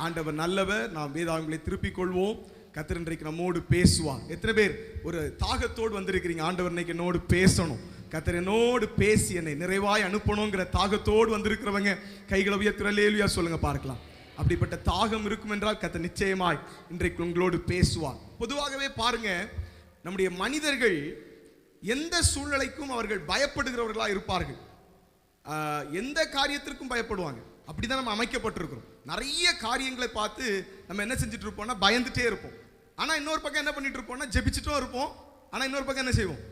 ஆண்டவர் நல்லவர். நாம் வேதாகங்களை திருப்பிக் கொள்வோம். கர்த்தர் இன்றைக்கு நம்மோடு பேசுவார். எத்தனை பேர் ஒரு தாகத்தோடு வந்திருக்கிறீங்க? ஆண்டவர் இன்னைக்கு என்னோடு பேசணும், கர்த்தர் என்னோடு பேசி என்னை நிறைவாய் அனுப்பணுங்கிற தாகத்தோடு வந்திருக்கிறவங்க கைகளை உயர்த்தி அல்லேலூயா சொல்லுங்க பார்க்கலாம். அப்படிப்பட்ட தாகம் இருக்கும் என்றால் கர்த்தர் நிச்சயமாய் இன்றைக்கு உங்களோடு பேசுவார். பொதுவாகவே பாருங்க, நம்முடைய மனிதர்கள் எந்த சூழ்நிலைக்கும் அவர்கள் பயப்படுகிறவர்களாக இருப்பார்கள். எந்த காரியத்திற்கும் பயப்படுவாங்க. அப்படிதான் நம்ம அமைக்கப்பட்டிருக்கிறோம். நிறைய காரியங்களை பார்த்து நம்ம என்ன செஞ்சுட்டு இருப்போம்னா பயந்துட்டே இருப்போம். ஆனா இன்னொரு பக்கம் என்ன பண்ணிட்டு இருப்போம்னா ஜெபிச்சுட்டும் இருப்போம். ஆனா இன்னொரு பக்கம் என்ன செய்வோம்?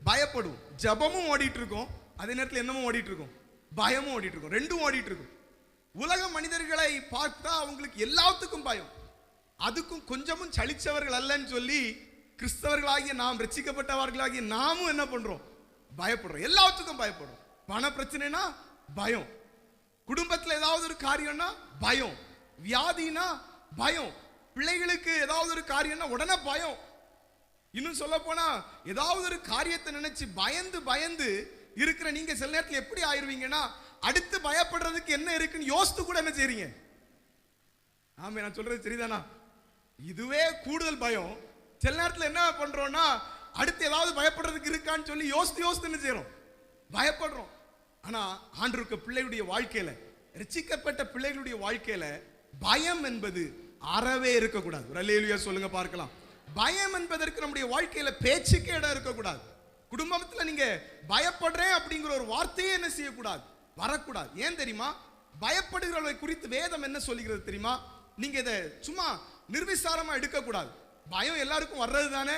பயப்படுவோம். ஜெபமும் ஓடிட்டு இருக்கோம், அதே நேரத்தில் என்னமும் ஓடிட்டு இருக்கும், பயமும் ஓடிட்டு இருக்கும். ரெண்டும் ஓடிட்டு இருக்கும். உலக மனிதர்களை பார்த்தா அவங்களுக்கு எல்லாத்துக்கும் பயம். அதுக்கும் கொஞ்சமும் சலிச்சவர்கள் அல்லன்னு சொல்லி கிறிஸ்தவர்களாகிய நாம், ரட்சிக்கப்பட்டவர்களாகிய நாமும் என்ன பண்றோம்? பயப்படுறோம். எல்லாத்துக்கும் பயப்படுறோம். பண பிரச்சனைனா பயம், குடும்பத்தில் ஏதாவது ஒரு காரியம்னா பயம், வியாதினா பயம், பிள்ளைகளுக்கு ஏதாவது ஒரு காரியம்னா உடனே பயம். இன்னும் சொல்ல போனா ஏதாவது ஒரு காரியத்தை நினைச்சு பயந்து பயந்து இருக்கிற நீங்க சில நேரத்தில் எப்படி ஆயிருவீங்கன்னா, அடுத்து பயப்படுறதுக்கு என்ன இருக்குன்னு யோசித்து கூட என்ன செய்றீங்க? ஆமா, நான் சொல்றது சரிதானா? இதுவே கூடுதல் பயம். சில நேரத்தில் என்ன பண்றோம்னா, அடுத்து ஏதாவது பயப்படுறதுக்கு இருக்கான்னு சொல்லி யோசித்து யோசித்து என்ன செய்யறோம்? பயப்படுறோம். ஆனா ஆண்டவருடைய பிள்ளைகளுடைய வாழ்க்கையில, ரட்சிக்கப்பட்ட பிள்ளைகளுடைய வாழ்க்கையில பயம் என்பது அறவே இருக்கக்கூடாது. அல்லேலூயா சொல்லுங்க பார்க்கலாம். பயம் என்பதற்கு நம்முடைய வாழ்க்கையில பேச்சுக்கே இடம் இருக்கக்கூடாது. குடும்பத்துல நீங்க பயப்படுறேன் அப்படிங்கிற ஒரு வார்த்தையே என்ன செய்யக்கூடாது, வரக்கூடாது. ஏன் தெரியுமா? பயப்படுகிறவர்களை குறித்து வேதம் என்ன சொல்லுகிறது தெரியுமா? நீங்க இதை சும்மா நிர்விசாரமா எடுக்கக்கூடாது. பயம் எல்லாருக்கும் வர்றது தானே.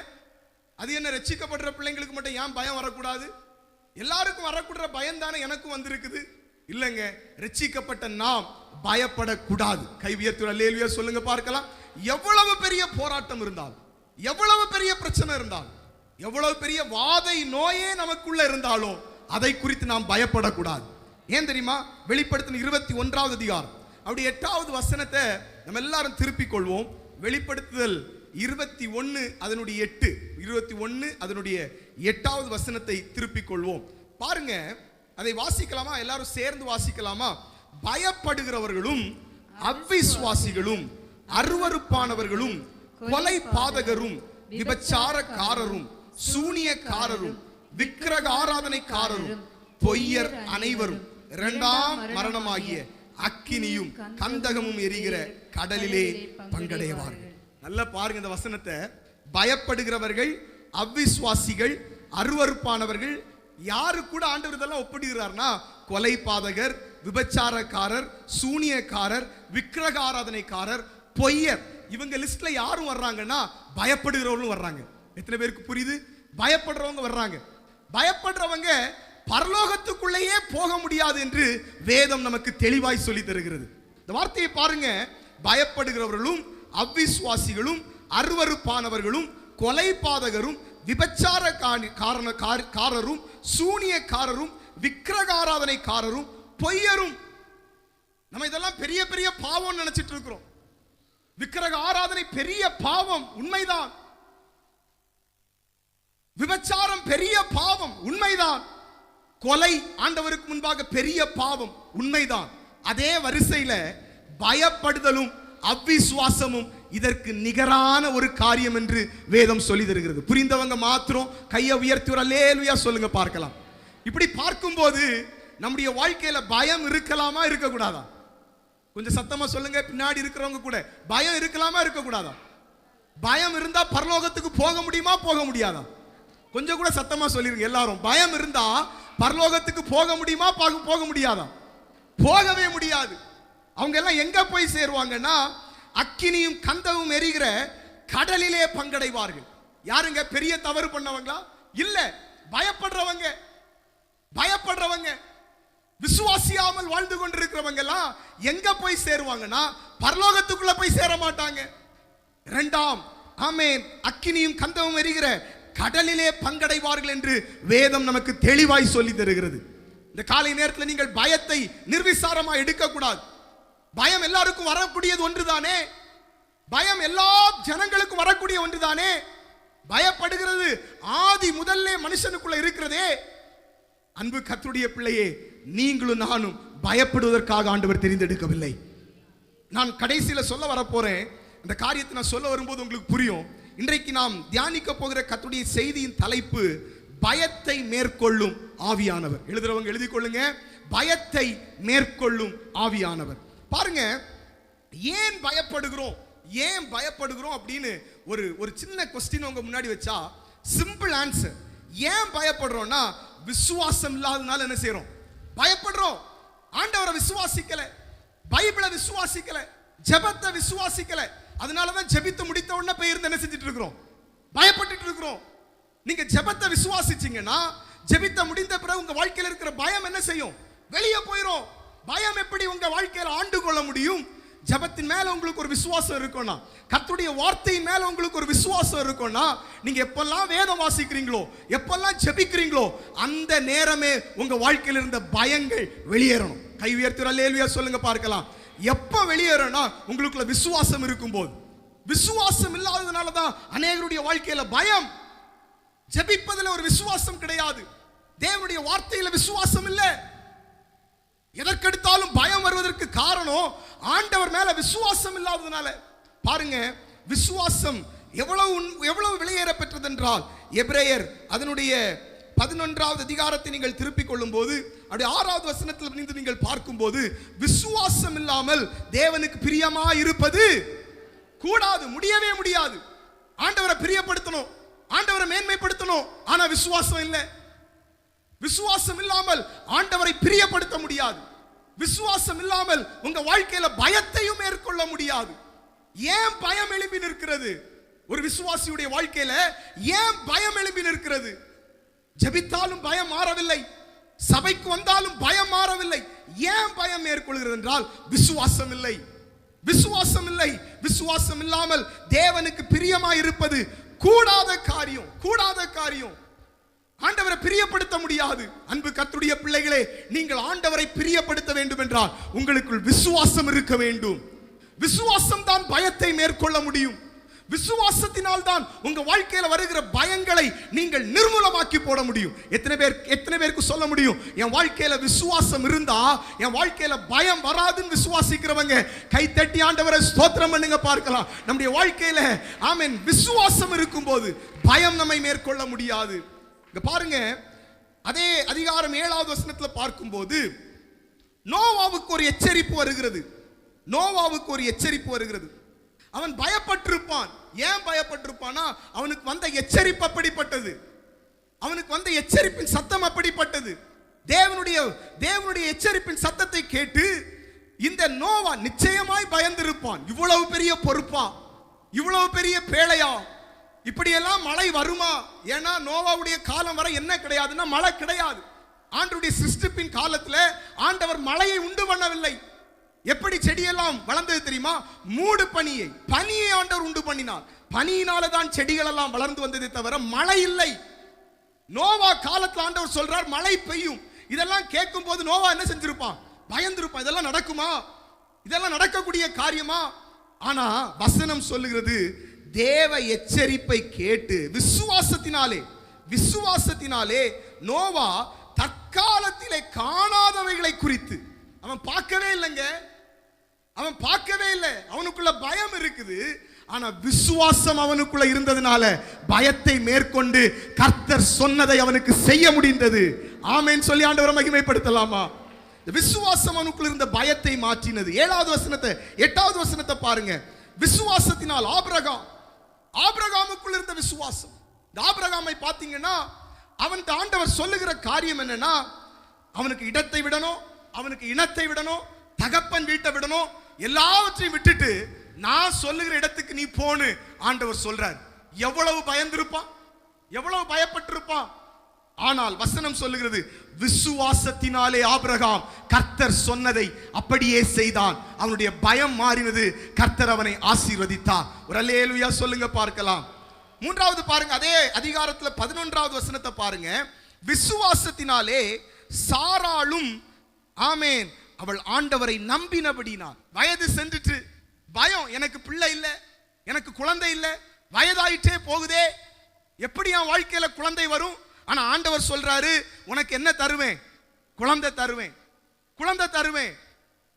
அது என்ன ரட்சிக்கப்படுற பிள்ளைங்களுக்கு மட்டும் ஏன் பயம் வரக்கூடாது? எல்லாருக்கும் வரக்கூட பயம் தானே எனக்கும் வந்திருக்குது. இல்லைங்க, ரட்சிக்கப்பட்ட நாம் பயப்படக்கூடாது. கை உயர்த்தி அல்லேலூயா சொல்லுங்க பார்க்கலாம். எவ்வளவு பெரிய போராட்டம் இருந்தாலும், எவ்வளவு பெரிய பிரச்சனை இருந்தாலும், எவ்வளவு பெரிய வாதை நோயே நமக்குள்ள இருந்தாலும் அதை குறித்து நாம் பயப்படக்கூடாது. ஏன் தெரியுமா? வெளிப்படுத்தின 21வது அதிகாரம் அப்படி 8வது வசனத்தை நம்ம எல்லாரும் திருப்பிக் கொள்வோம். வெளிப்படுத்துதல் 21 அதனுடைய 8, 21 அதனுடைய 8வது வசனத்தை திருப்பிக் கொள்வோம். பாருங்க, அதை வாசிக்கலாமா? எல்லாரும் சேர்ந்து வாசிக்கலாமா? பயப்படுகிறவர்களும் அவிசுவாசிகளும் அருவருப்பானவர்களும் கொலை பாதகரும் விபச்சாரக்காரரும் சூனியக்காரரும் விக்கிரக ஆராதனைக்காரரும் பொய்யர் அனைவரும் இரண்டாம் மரணமாகிய அக்கினியும் கந்தகமும் எரிகிற கடலிலே பங்கடைவார்கள். நல்லா பாருங்க இந்த வசனத்தை. பயப்படுகிறவர்கள், அவிசுவாசிகள், அருவருப்பானவர்கள், யாரு கூட ஆண்டவர் இதெல்லாம் ஒப்பிடுகிறார்னா, கொலை பாதகர், விபச்சாரக்காரர், சூனியக்காரர், விக்கிரக ஆராதனைக்காரர், பொய்யர். இவங்க லிஸ்ட்ல யாரும் வர்றாங்கன்னா பயப்படுகிறவர்களும் வர்றாங்க. எத்தனை பேருக்கு புரியுது? பயப்படுறவங்க வர்றாங்க. பயப்படுறவங்க பரலோகத்துக்குள்ளேயே போக முடியாது என்று வேதம் நமக்கு தெளிவாய் சொல்லி தருகிறது. இந்த வார்த்தையை பாருங்க. பயப்படுகிறவர்களும் அவிசுவாசிகளும் அருவருப்பானவர்களும் கொலை பாதகரும் விபச்சாரக்காரரும் சூனியக்காரரும் விக்கிரக ஆராதனைக்காரரும் பொய்யரும். நம்ம இதெல்லாம் பெரிய பெரிய பாவம் நினைச்சிட்டு இருக்கிறோம். விக்கிரக ஆராதனை பெரிய பாவம், உண்மைதான். விபச்சாரம் பெரிய பாவம், உண்மைதான். கொலை ஆண்டவருக்கு முன்பாக பெரிய பாவம், உண்மைதான். அதே வரிசையில பயப்படுதலும் அவிசுவாசமும் இதற்கு நிகரான ஒரு காரியம் என்று வேதம் சொல்லி தருகிறது. புரிந்தவங்க மாத்திரம் கையை உயர்த்தி அல்லேலூயா சொல்லுங்க பார்க்கலாம். இப்படி பார்க்கும்போது நம்முடைய வாழ்க்கையில பயம் இருக்கலாமா, இருக்கக்கூடாதா? கொஞ்சம் சத்தமா சொல்லுங்க. பின்னாடி இருக்கிறவங்க கூட பயம் இருக்கலாமா, இருக்கக்கூடாதா? பயம் இருந்தா பரலோகத்துக்கு போக முடியுமா, போக முடியாதா? கொஞ்சம் கூட சத்தமா சொல்லிருங்க எல்லாரும். பயம் இருந்தா பரலோகத்துக்கு போக முடியுமா, போக முடியாதா? போகவே முடியாது. அவங்க எல்லாம் எங்க போய் சேருவாங்கன்னா, அக்கினியும் கந்தமும் எரிகிற கடலிலே பங்கடைவார்கள். யாருங்க? பெரிய தவறு பண்ணவங்களா? இல்ல, பயப்படுறவங்க. பயப்படுறவங்க, விசுவாசியாமல் வாழ்ந்து கொண்டிருக்கிறவங்க எல்லாம் எங்க போய் சேருவாங்கன்னா பரலோகத்துக்குள்ள போய் சேர மாட்டாங்க. இரண்டாம் ஆமென், அக்கினியும் கந்தமும் எரிகிற கடலிலே பங்கடைவார்கள் என்று வேதம் நமக்கு தெளிவாய் சொல்லி தருகிறது. இந்த காலை நேரத்தில் நீங்கள் பயத்தை நிர்விசாரமா எடுக்கக்கூடாது. பயம் எல்லாருக்கும் வரக்கூடியது ஒன்றுதானே. பயம் எல்லா ஜனங்களுக்கும் வரக்கூடிய ஒன்றுதானே. பயப்படுகிறது ஆதி முதல்ல மனுஷனுக்குள்ள இருக்கிறதே. அன்பு கர்த்தருடைய பிள்ளையே, நீங்களும் நானும் பயப்படுவதற்காக ஆண்டவர் தெரிந்தெடுக்கவில்லை. நான் கடைசியில சொல்ல வரப்போறேன். இந்த காரியத்தை நான் சொல்ல வரும்போது உங்களுக்கு புரியும். இன்றைக்கு நாம் தியானிக்க போகிற கர்த்தருடைய செய்தியின் தலைப்பு பயத்தை மேற்கொள்ளும் ஆவியானவர். எழுதுறவங்க எழுதி கொள்ளுங்க, பயத்தை மேற்கொள்ளும் ஆவியானவர். பாருங்க, ஏன் பயப்படுகிறோம், ஏன் பயப்படுகிறோம் அப்படின்னு ஒரு சின்ன கொஸ்டின் உங்க முன்னாடி வச்சா சிம்பிள் ஆன்சர். ஏன் பயப்படுறோம்னா விசுவாசம் இல்லாதனால என்ன செய்றோம்? பயப்படுறோம். ஆண்டவரை விசுவாசிக்கல, பைபிளை விசுவாசிக்கல, ஜெபத்தை விசுவாசிக்கல. அதனாலதான் ஜெபித்து முடித்த உடனே போய் இருந்து என்ன செஞ்சுட்டு இருக்கிறோம்? பயப்பட்டுட்டு இருக்கிறோம். நீங்க ஜெபத்தை விசுவாசிச்சீங்கன்னா ஜெபித்த முடிந்த பிறகு உங்க வாழ்க்கையில இருக்கிற பயம் என்ன செய்யும்? வெளியே போயிடும். பயம் எப்படி உங்க வாழ்க்கையில ஆண்டு கொள்ள முடியும்? ஜெபத்தின் மேல உங்களுக்கு ஒரு விசுவாசம் இருக்கும்னா, கர்த்தருடைய வார்த்தையின் மேல உங்களுக்கு ஒரு விசுவாசம் இருக்கும்னா, நீங்க எப்பெல்லாம் வேதம் வாசிக்கிறீங்களோ, எப்பெல்லாம் ஜெபிக்கிறீங்களோ, அந்த நேரமே உங்க வாழ்க்கையில இருந்த பயங்கள் வெளியேறணும். கை உயர்த்தி அல்லேலூயா சொல்லுங்க பார்க்கலாம். எப்ப வெளியேறனா? உங்களுக்குள்ள விசுவாசம் இருக்கும்போது. விசுவாசம் இல்லாததுனால தான் அநேகருடைய வாழ்க்கையில பயம். ஜெபிப்பதில் ஒரு விசுவாசம் கிடையாது, தேவனுடைய வார்த்தையில விசுவாசம் இல்லை. எதற்கெடுத்தாலும் பயம் வருவதற்கு காரணம் ஆண்டவர் மேல விசுவாசம் இல்லாததுனால. பாருங்க, விசுவாசம் எவ்வளவு வெளியேற பெற்றது என்றால், எபிரேயர் அதனுடைய 11வது அதிகாரத்தை நீங்கள் திருப்பிக் கொள்ளும் போது அப்படி 6வது வசனத்தில் நீங்கள் பார்க்கும்போது, விசுவாசம் இல்லாமல் தேவனுக்கு பிரியமா இருப்பது கூடாது, முடியவே முடியாது. ஆண்டவரை பிரியப்படுத்தணும், ஆண்டவரை மேன்மைப்படுத்தணும், ஆனா விசுவாசம் இல்லை. விசுவாசம் இல்லாமல் ஆண்டவரை பிரியப்படுத்த முடியாது. விசுவாசம் இல்லாமல் உங்க வாழ்க்கையில பயத்தையும் மேற்கொள்ள முடியாது. ஏன் பயம் எழும்பி நிற்கிறது? ஒரு விசுவாசியுடைய வாழ்க்கையில ஏன் பயம் எழும்பி நிற்கிறது? ஜெபித்தாலும் பயம் மாறவில்லை, சபைக்கு வந்தாலும் பயம் மாறவில்லை. ஏன் பயம் மேற்கொள்கிறது என்றால் விசுவாசம் இல்லை. விசுவாசம் இல்லை. விசுவாசம் இல்லாமல் தேவனுக்கு பிரியமாய் இருப்பது கூடாத காரியம், கூடாத காரியம். ஆண்டவரை பிரியப்படுத்த முடியாது. அன்பு கர்த்தருடைய பிள்ளைகளே, நீங்கள் ஆண்டவரை பிரியப்படுத்த வேண்டும் என்றால் உங்களுக்குள் விசுவாசம் இருக்க வேண்டும். விசுவாசம் தான் பயத்தை மேற்கொள்ள முடியும். விசுவாசத்தினால் தான் உங்க வாழ்க்கையில வருகிற பயங்களை நீங்கள் நிர்மூலமாக்கி போட முடியும். எத்தனை பேருக்கு சொல்ல முடியும், என் வாழ்க்கையில விசுவாசம் இருந்தா என் வாழ்க்கையில பயம் வராதுன்னு விசுவாசிக்கிறவங்க கை தட்டி ஆண்டவரை ஸ்தோத்திரம் பண்ணுங்க பார்க்கலாம். நம்முடைய வாழ்க்கையில ஆமென் விசுவாசம் இருக்கும்போது பயம் நம்மை மேற்கொள்ள முடியாது. இங்க பாருங்க, அதே அதிகாரம் 7வது வசனத்துல பார்க்கும்போது நோவாவுக்கு ஒரு எச்சரிப்பு வருகிறது. நோவாவுக்கு ஒரு எச்சரிப்பு வருகிறது. அவன் பயப்பட்டிருப்பான். ஏன் பயப்பட்டிருப்பானா? அவனுக்கு வந்த எச்சரிப்பு அப்படிப்பட்டது. அவனுக்கு வந்த எச்சரிப்பின் சத்தம் அப்படிப்பட்டது. தேவனுடைய எச்சரிப்பின் சத்தத்தை கேட்டு இந்த நோவா நிச்சயமாய் பயந்திருப்பான். இவ்வளவு பெரிய பொறுப்பா, இவ்வளவு பெரிய பேழையா, இப்படியெல்லாம் மழை வருமா? ஏன்னா நோவாவுடைய காலம் வரை என்ன கிடையாதுன்னா மழை கிடையாது. ஆண்டவருடைய சிருஷ்டிப்பின் காலத்துல ஆண்டவர் மழையை உண்டு பண்ணவில்லை. எப்படி செடியெல்லாம் வளர்ந்தது தெரியுமா? மூடு பனியை ஆண்டவர் உண்டு பண்ணினார். பனியினால தான் செடிகள் எல்லாம் வளர்ந்து வந்ததை தவிர மழை இல்லை. நோவா காலத்துல ஆண்டவர் சொல்றார் மழை பெய்யும். இதெல்லாம் கேட்கும் போது நோவா என்ன செஞ்சிருப்பான்? பயந்திருப்பான். இதெல்லாம் நடக்குமா? இதெல்லாம் நடக்கக்கூடிய காரியமா? ஆனா வசனம் சொல்லுகிறது, தேவ எச்சரிப்பை கேட்டு விசுவாசத்தினாலே நோவா தற்காலத்திலே காணாதவைகளை குறித்து அவன் பார்க்கவே இல்லைங்க. அவன் பார்க்கவே இல்லை. அவனுக்குள்ள பயம் இருக்குது. ஆனா விசுவாசம் அவனுக்குள்ள இருந்ததுனால பயத்தை மேற்கொண்டு கர்த்தர் சொன்னதை அவனுக்கு செய்ய முடிந்தது. ஆமென் சொல்லி ஆண்டவரை மகிமைப்படுத்தலாமா? விசுவாசம் அவனுக்குள்ள இருந்த பயத்தை மாற்றினது. 8வது வசனத்தை பாருங்க. விசுவாசத்தினால் ஆபிரகாமுக்குள்ள இருந்த விசுவாசம். இந்த ஆபிரகாமை பார்த்தீங்கன்னா அவன் ஆண்டவர் சொல்லுகிற காரியம் என்னன்னா, அவனுக்கு இடத்தை விடணும், அவனுக்கு இனத்தை விடணும், தகப்பன் வீட்டை விடணும், எல்லாவற்றையும் விட்டுட்டு நான் சொல்லுகிற இடத்துக்கு நீ போன்னு ஆண்டவர் சொல்றார். எவ்வளவு பயந்திருப்பான், எவ்வளவு பயப்பட்டிருப்பான். ஆனால் வசனம் சொல்லுகிறது, விசுவாசத்தினாலே ஆபிரகாம் கர்த்தர் சொன்னதை அப்படியே செய்தான். அவனுடைய பயம் மாறினது. கர்த்தர் அவனை ஆசீர்வதித்தார். ஒரு அல்லேலூயா சொல்லுங்க பார்க்கலாம். 3வது பாருங்க, அதே அதிகாரத்துல 11வது வசனத்தை பாருங்க. விசுவாசத்தினாலே சாராளும் ஆமென் அவள் ஆண்டவரை நம்பினபடினார். வயது சென்றுட்டு பயம், எனக்கு பிள்ளை இல்லை, எனக்கு குழந்தை இல்லை, வயதாயிட்டே போகுதே, எப்படி என் வாழ்க்கையில குழந்தை வரும்? ஆனா ஆண்டவர் சொல்றாரு, உனக்கு என்ன தருவேன்? குழந்தை தருவேன், குழந்தை தருவேன்.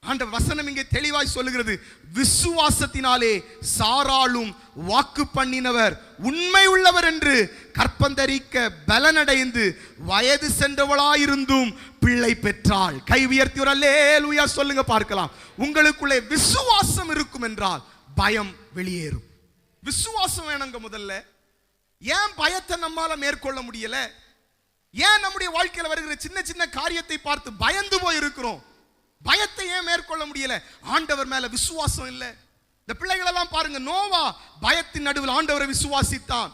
ஆண்டவர் வசனம் இங்கே தெளிவாய் சொல்லுகிறது, விசுவாசத்தினாலே சாராளும் வாக்கு பண்ணினவர் உண்மை உள்ளவர் என்று கற்பந்தரிக்க பலனடைந்து வயது சென்றவளாயிருந்தும் பிள்ளை பெற்றாள். கை உயர்த்தி ஒரு அல்லேலூயா சொல்லுங்க பார்க்கலாம். உங்களுக்குள்ளே விசுவாசம் இருக்கும் என்றால் பயம் வெளியேறும். விசுவாசம் வேணுங்க. முதல்ல ஏன் பயத்தை நம்மால மேற்கொள்ள முடியல? ஏன் நம்முடைய வாழ்க்கையில் வருகிற சின்ன சின்ன காரியத்தை பார்த்து பயந்து போய் இருக்கிறோம்? பயத்தை ஏன் மேற்கொள்ள முடியல? ஆண்டவர் மேல விசுவாசம் இல்லை. இந்த பிள்ளைகள் எல்லாம் பாருங்க, நோவா பயத்தின் நடுவில் ஆண்டவரை விசுவாசித்தான்.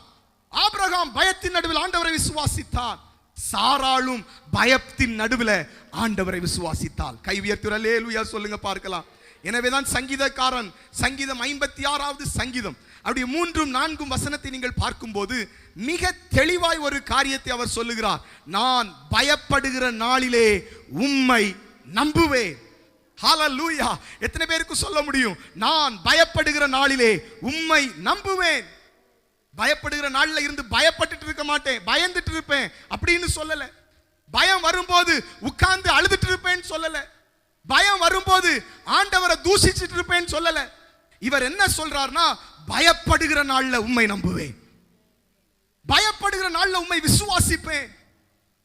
ஆபிரகாம் பயத்தின் நடுவில் ஆண்டவரை விசுவாசித்தான். சாராளும் பயத்தின் நடுவில் ஆண்டவரை விசுவாசித்தாள். கை உயர்த்தி அல்லேலூயா சொல்லுங்க பார்க்கலாம். எனவேதான் சங்கீதக்காரன் சங்கீதம் 56வது சங்கீதம் அப்படி 3, 4 வசனத்தை நீங்கள் பார்க்கும்போது மிக தெளிவாய் ஒரு காரியத்தை அவர் சொல்லுகிறார். நான் பயப்படுகிற நாளிலே உம்மை நம்புவேன். ஹல்லேலூயா. எத்தனை பேருக்கு சொல்ல முடியும்? நான் பயப்படுகிற நாளிலே உம்மை நம்புவேன். பயப்படுகிற நாள்ல இருந்து பயப்பட்டுட்டு இருக்க மாட்டேன், பயந்துட்டு இருப்பேன் அப்படின்னு சொல்லல. பயம் வரும்போது உட்கார்ந்து அழுதுட்டு இருப்பேன்னு சொல்லல. பயம் வரும்போது ஆண்டவரை தூஷிச்சிட்டு இருப்பேன்னு சொல்லல. இவர் என்ன சொல்றார்னா, பயப்படுகிற நாள்ல உம்மை நம்புவேன், பயப்படுகிற நாள்ல உம்மை விசுவாசிப்பேன்,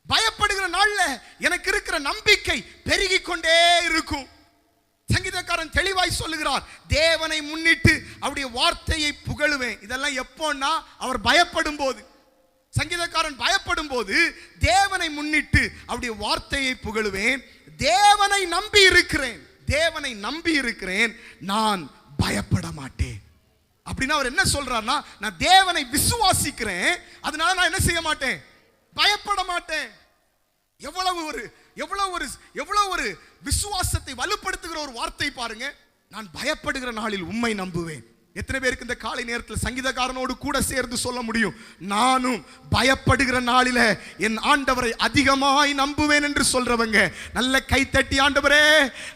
பயப்படுகிற நாள்ல எனக்கு இருக்கிற நம்பிக்கை பெருகிக் கொண்டே இருக்கும். சங்கீதக்காரன் தெளிவாய் சொல்லுகிறார், தேவனை முன்னிட்டு அவருடைய வார்த்தையை புகழுவேன். இதெல்லாம் எப்போன்னா அவர் பயப்படும் போது. சங்கீதக்காரன் பயப்படும் போது தேவனை முன்னிட்டு அவருடைய வார்த்தையை புகழுவேன். தேவனை நம்பி இருக்கிறேன், தேவனை நம்பி இருக்கிறேன், நான் பயப்பட மாட்டேன். அப்படின்னா அவர் என்ன சொல்றாருன்னா, நான் தேவனை விசுவாசிக்கிறேன், அதனால நான் என்ன செய்ய மாட்டேன்? பயப்பட மாட்டேன். எவ்வளவு ஒரு விசுவாசத்தை வலுப்படுத்துகிற ஒரு வார்த்தை பாருங்க. நான் பயப்படுகிற நாளில் உம்மை நம்புவேன். எத்தனை பேருக்கு இந்த காலை நேரத்தில் சங்கீதக்காரனோடு கூட சேர்ந்து சொல்ல முடியும், நானும் பயப்படுகிற நாளில என் ஆண்டவரை அதிகமாய் நம்புவேன் என்று சொல்றவங்க நல்ல கைத்தட்டி, ஆண்டவரே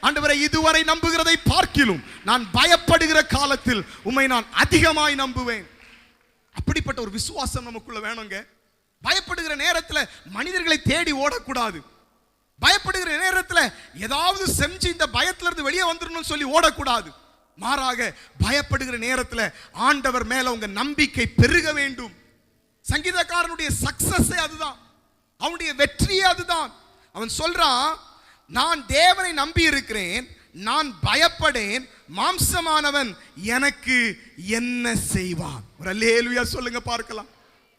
ஆண்டவரை இதுவரை நம்புகிறதை பார்க்கிலும் நான் பயப்படுகிற காலத்தில் உம்மை நான் அதிகமாய் நம்புவேன். அப்படிப்பட்ட ஒரு விசுவாசம் நமக்குள்ள வேணுங்க. பயப்படுகிற நேரத்தில் மனிதர்களை தேடி ஓடக்கூடாது. பயப்படுகிற நேரத்தில் ஏதாவது செஞ்சு இந்த பயத்துல இருந்து வெளியே வந்துடணும்னு சொல்லி ஓடக்கூடாது. மாறாக பயப்படுகிற நேரத்தில் ஆண்டவர் மேல உங்க நம்பிக்கை பெருக வேண்டும். சங்கீதக்காரனுடைய சக்சஸ் அதுதான், அவனுடைய வெற்றியே அதுதான். அவன் சொல்றான், நான் தேவனை நம்பி இருக்கிறேன், நான் பயப்படேன், மாம்சமானவன் எனக்கு என்ன செய்வான்? ஒரு அல்லேலூயா சொல்லுங்க பார்க்கலாம்.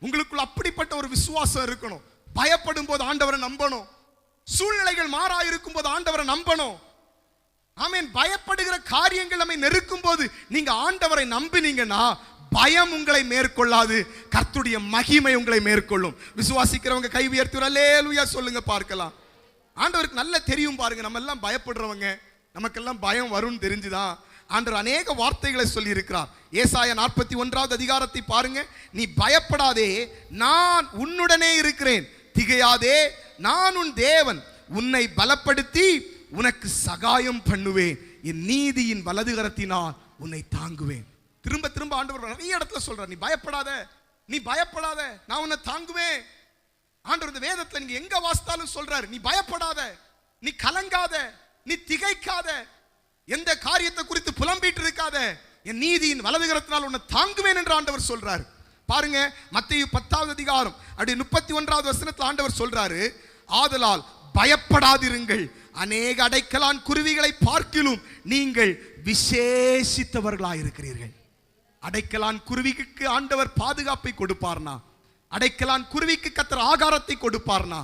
உங்களுக்குள்ள அப்படிப்பட்ட ஒரு விசுவாசம் இருக்கணும். பயப்படும் போது ஆண்டவரை நம்பணும். சூழ்நிலைகள் மாறா இருக்கும் போது ஆண்டவரை நம்பணும். ஆமென். பயப்படுகிற காரியங்கள் நம்மை நெருக்கும் போது நீங்க ஆண்டவரை நம்பினீங்கன்னா பயம் உங்களை மேற்கொள்ளாது, கர்த்தருடைய மகிமை உங்களை மேற்கொள்ளும். விசுவாசிக்கிறவங்க கை உயர்த்தி அல்லேலூயா சொல்லுங்க பார்க்கலாம். ஆண்டவருக்கு நல்ல தெரியும் பாருங்க, நம்ம எல்லாம் பயப்படுறவங்க, நமக்கெல்லாம் பயம் வரும்னு தெரிஞ்சுதான் ஆண்டவர் அநேக வார்த்தைகளை சொல்லி இருக்கிறார். ஏசாயா 41வது அதிகாரத்தை பாருங்க. நீ பயப்படாதே, நான் உன்னுடனே இருக்கிறேன், திகையாதே, நான் உன் தேவன், உன்னை பலப்படுத்தி உனக்கு சகாயம் பண்ணுவேன், என் நீதியின் வலதுகரத்தினால் உன்னை தாங்குவேன். திரும்ப திரும்ப ஆண்டவர் நிறைய இடத்துல சொல்றார், நீ பயப்படாத, நீ பயப்படாத, நான் உன்னை தாங்குவேன். ஆண்டவர் இந்த வேதத்துல நீங்க எங்க வாசித்தாலும் சொல்றாரு, நீ பயப்படாத, நீ கலங்காத, நீ திகைக்காத, எந்த காரியத்தை குறித்து புலம்பிட்டு இருக்காத, என் நீதியின் வலதுகரத்தினால் உன்னை தாங்குவேன் என்று ஆண்டவர் சொல்றாரு. பாருங்க, மத்தேயு 10வது அதிகாரம் அப்படி 31வது வசனத்தில் ஆண்டவர் சொல்றாரு, ஆதலால் பயப்படாதிருங்கள், அநேக அடைக்கலான் குருவிகளை பார்க்கிலும் நீங்கள் விசேஷித்தவர்களாய் இருக்கிறீர்கள். அடைக்கலான் குருவிக்கு ஆண்டவர் பாதுகாப்பை கொடுப்பார்னா, அடைக்கலான் குருவிக்கு கர்த்தர் ஆகாரத்தை கொடுப்பார்னா,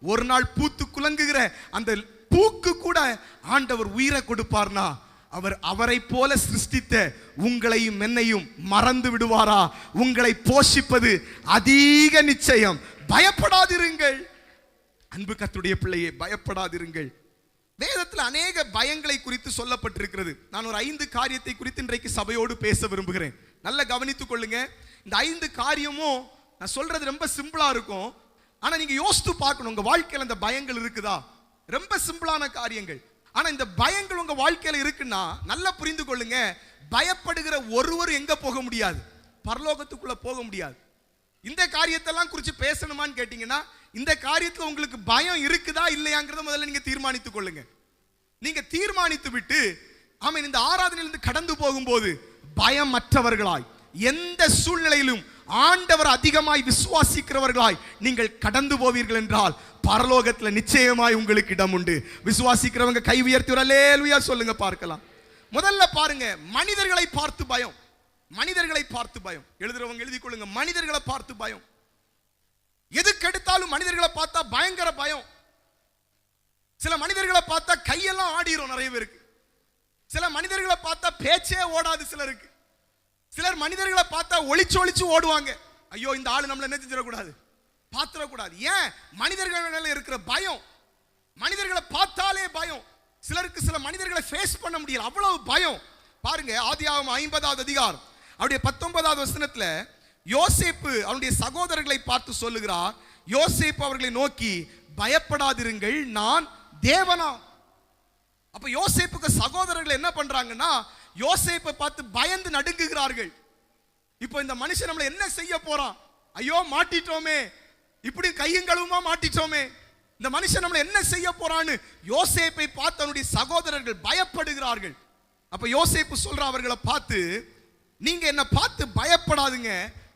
ஒரு நாள் பூத்து குலங்குகிற அந்த பூக்கு கூட ஆண்டவர் உயிரை கொடுப்பார்னா, அவர் அவரை போல சிருஷ்டித்த உங்களையும் என்னையும் மறந்து விடுவாரா? உங்களை போஷிப்பது அதிக நிச்சயம். பயப்படாதிருங்கள். அன்பு கர்த்தருடைய பிள்ளையே, பயப்படாதிருங்கள். வேதத்தில் அநேக பயங்களை குறித்து சொல்லப்பட்டிருக்கிறது. நான் ஒரு 5 காரியத்தை குறித்து இன்றைக்கு சபையோடு பேச விரும்புகிறேன். நல்லா கவனித்துக் கொள்ளுங்க. இந்த 5 காரியமும் நான் சொல்றது ரொம்ப சிம்பிளா இருக்கும், ஆனா நீங்க யோசித்து பார்க்கணும், உங்க வாழ்க்கையில் இந்த பயங்கள் இருக்குதா? ரொம்ப சிம்பிளான காரியங்கள், ஆனா இந்த பயங்கள் உங்க வாழ்க்கையில இருக்குன்னா நல்லா புரிந்து கொள்ளுங்க. பயப்படுகிற ஒருவர் எங்க போக முடியாது? பரலோகத்துக்குள்ள போக முடியாது. இந்த காரியத்தெல்லாம் குறித்து பேசணுமான்னு கேட்டீங்கன்னா, இந்த காரியத்துல உங்களுக்கு பயம் இருக்குதா இல்லையாங்கிறத முதல்ல நீங்க தீர்மானித்துக் கொள்ளுங்க. நீங்க தீர்மானித்து விட்டு ஆமென் இந்த ஆராதனையிலிருந்து கடந்து போகும்போது பயமற்றவர்களாய் எந்த சூழ்நிலையிலும் ஆண்டவர் அதிகமாய் விசுவாசிக்கிறவர்களாய் நீங்கள் கடந்து போவீர்கள் என்றால் பரலோகத்தில் நிச்சயமாய் உங்களுக்கு இடம் உண்டு. விசுவாசிக்கிறவங்க கை உயர்த்தி அல்லேலூயா சொல்லுங்க பார்க்கலாம். முதல்ல பாருங்க, மனிதர்களை பார்த்து பயம். மனிதர்களை பார்த்து பயம். எழுதுறவங்க எழுதி கொள்ளுங்க, மனிதர்களை பார்த்து பயம். எதுக்கு எடுத்தாலும் மனிதர்களை பார்த்தா பயங்கர பயம். சில மனிதர்களை பார்த்தா கையெல்லாம் ஆடிரும் நிறைய பேருக்கு. சில மனிதர்களை பார்த்தா பேச்சே ஓடாது சிலருக்கு. சிலர் மனிதர்களை பார்த்தா ஒளிச்சு ஒளிச்சு ஓடுவாங்க. ஐயோ இந்த ஆளு நம்மள என்ன செஞ்சிடக்கூடாது, பார்த்துடக்கூடாது. ஏன்? மனிதர்கள் மேல இருக்கிற பயம். மனிதர்களை பார்த்தாலே பயம். சிலருக்கு சில மனிதர்களை ஃபேஸ் பண்ண முடியல, அவ்வளவு பயம். பாருங்க ஆதியாகமம் 50வது அதிகாரம் அவருடைய 19வது வசனத்துல யோசேப்பு அவருடைய சகோதரர்களை பார்த்து சொல்லுகிறார். யோசேப்பு அவர்களை நோக்கி பயப்படாதிருங்கள், நான் தேவனா. அப்ப யோசேப்புக்கு சகோதரர்கள் என்ன பண்றாங்கன்னா யோசேப்பை பார்த்து பயந்து நடுங்குகிறார்கள். இப்போ இந்த மனுஷன் நம்மளை என்ன செய்ய போறான், ஐயோ மாட்டிட்டோமே, இப்படி கையும் கழுவுமா மாட்டிட்டோமே, இந்த மனுஷன் நம்மளை என்ன செய்ய போறான்னு யோசேப்பை பார்த்து அவனுடைய சகோதரர்கள் பயப்படுகிறார்கள். அப்ப யோசேப்பு சொல்ற அவர்களை பார்த்து, நீங்க என்ன பார்த்து பயப்படாதுங்க,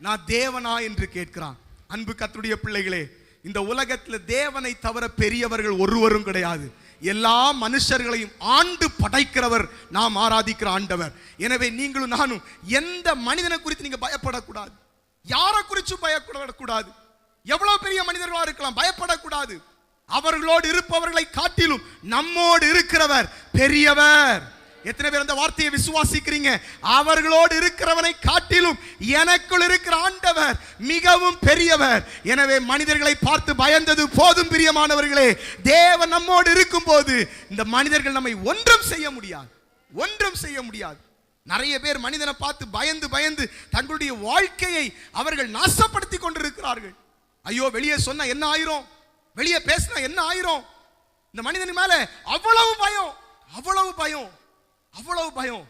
நான் தேவனா என்று கேட்கிறான். அன்பு கர்த்தருடைய பிள்ளைகளே, இந்த உலகத்தில் தேவனை தவிர பெரியவர்கள் ஒருவரும் கிடையாது. எல்லா மனுஷர்களையும் ஆண்டு படைக்கிறவர் நாம் ஆராதிக்கிற ஆண்டவர். எனவே நீங்களும் நானும் எந்த மனிதனை குறித்து நீங்க பயப்படக்கூடாது, யாரை குறித்து பயப்படக்கூடாது. எவ்வளவு பெரிய மனிதர்களா இருக்கலாம், பயப்படக்கூடாது. அவர்களோடு இருப்பவர்களை காட்டிலும் நம்மோடு இருக்கிறவர் பெரியவர். எத்தனை பேர் அந்த வார்த்தையை விசுவாசிக்கிறீங்க? அவர்களோடு இருக்கிறவனை காட்டிலும் எனக்குள் இருக்கிற ஆண்டவர் மிகவும் பெரியவர். எனவே மனிதர்களை பார்த்து பயந்தது போதும் பிரியமானவர்களே. தேவன் நம்மோடு இருக்கும் போது இந்த மனிதர்கள் நம்மை ஒன்றும் செய்ய முடியாது, ஒன்றும் செய்ய முடியாது. நிறைய பேர் மனிதனை பார்த்து பயந்து பயந்து தங்களுடைய வாழ்க்கையை அவர்கள் நாசப்படுத்தி கொண்டிருக்கிறார்கள். ஐயோ வெளியே சொன்னா என்ன ஆயிரும், வெளியே பேசினா என்ன ஆயிரும். இந்த மனிதன் மேல அவ்வளவு பயம், அவ்வளவு பயம், அவ்வளவு பயம்.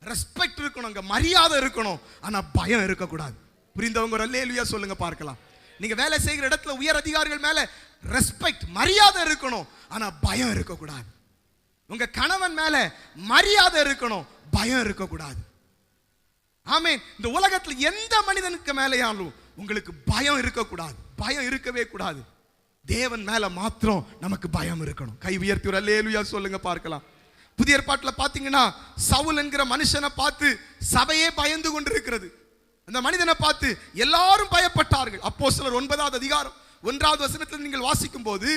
ரெஸ்பெக்ட் இருக்கணும், மரியாதை இருக்கணும், ஆனா பயம் இருக்கக்கூடாது. புரிந்தவங்க ஒரு அல்லேலூயா சொல்லுங்க பார்க்கலாம். நீங்க வேலை செய்கிற இடத்துல உயர் அதிகாரிகள் மேல ரெஸ்பெக்ட் மரியாதை இருக்கணும், ஆனா பயம் இருக்கக்கூடாது. உங்க கணவன் மேல மரியாதை இருக்கணும், பயம் இருக்கக்கூடாது. ஆமென். இந்த உலகத்தில் எந்த மனிதனுக்கு மேலேயாலும் உங்களுக்கு பயம் இருக்கக்கூடாது, பயம் இருக்கவே கூடாது. தேவன் மேல மாத்திரம் நமக்கு பயம் இருக்கணும். கை உயர்த்தி ஒரு அல்லேலூயா சொல்லுங்க பார்க்கலாம். புதிய ஏற்பாட்டில் பார்த்தீங்கன்னா சவுல் என்கிற மனுஷனை பார்த்து சபையே பயந்து கொண்டிருக்கிறது. அந்த மனிதனை பார்த்து எல்லாரும் பயப்பட்டார்கள். அப்போஸ்தலர் 9வது அதிகாரம் 1வது வசனத்தில் நீங்கள் வாசிக்கும் போது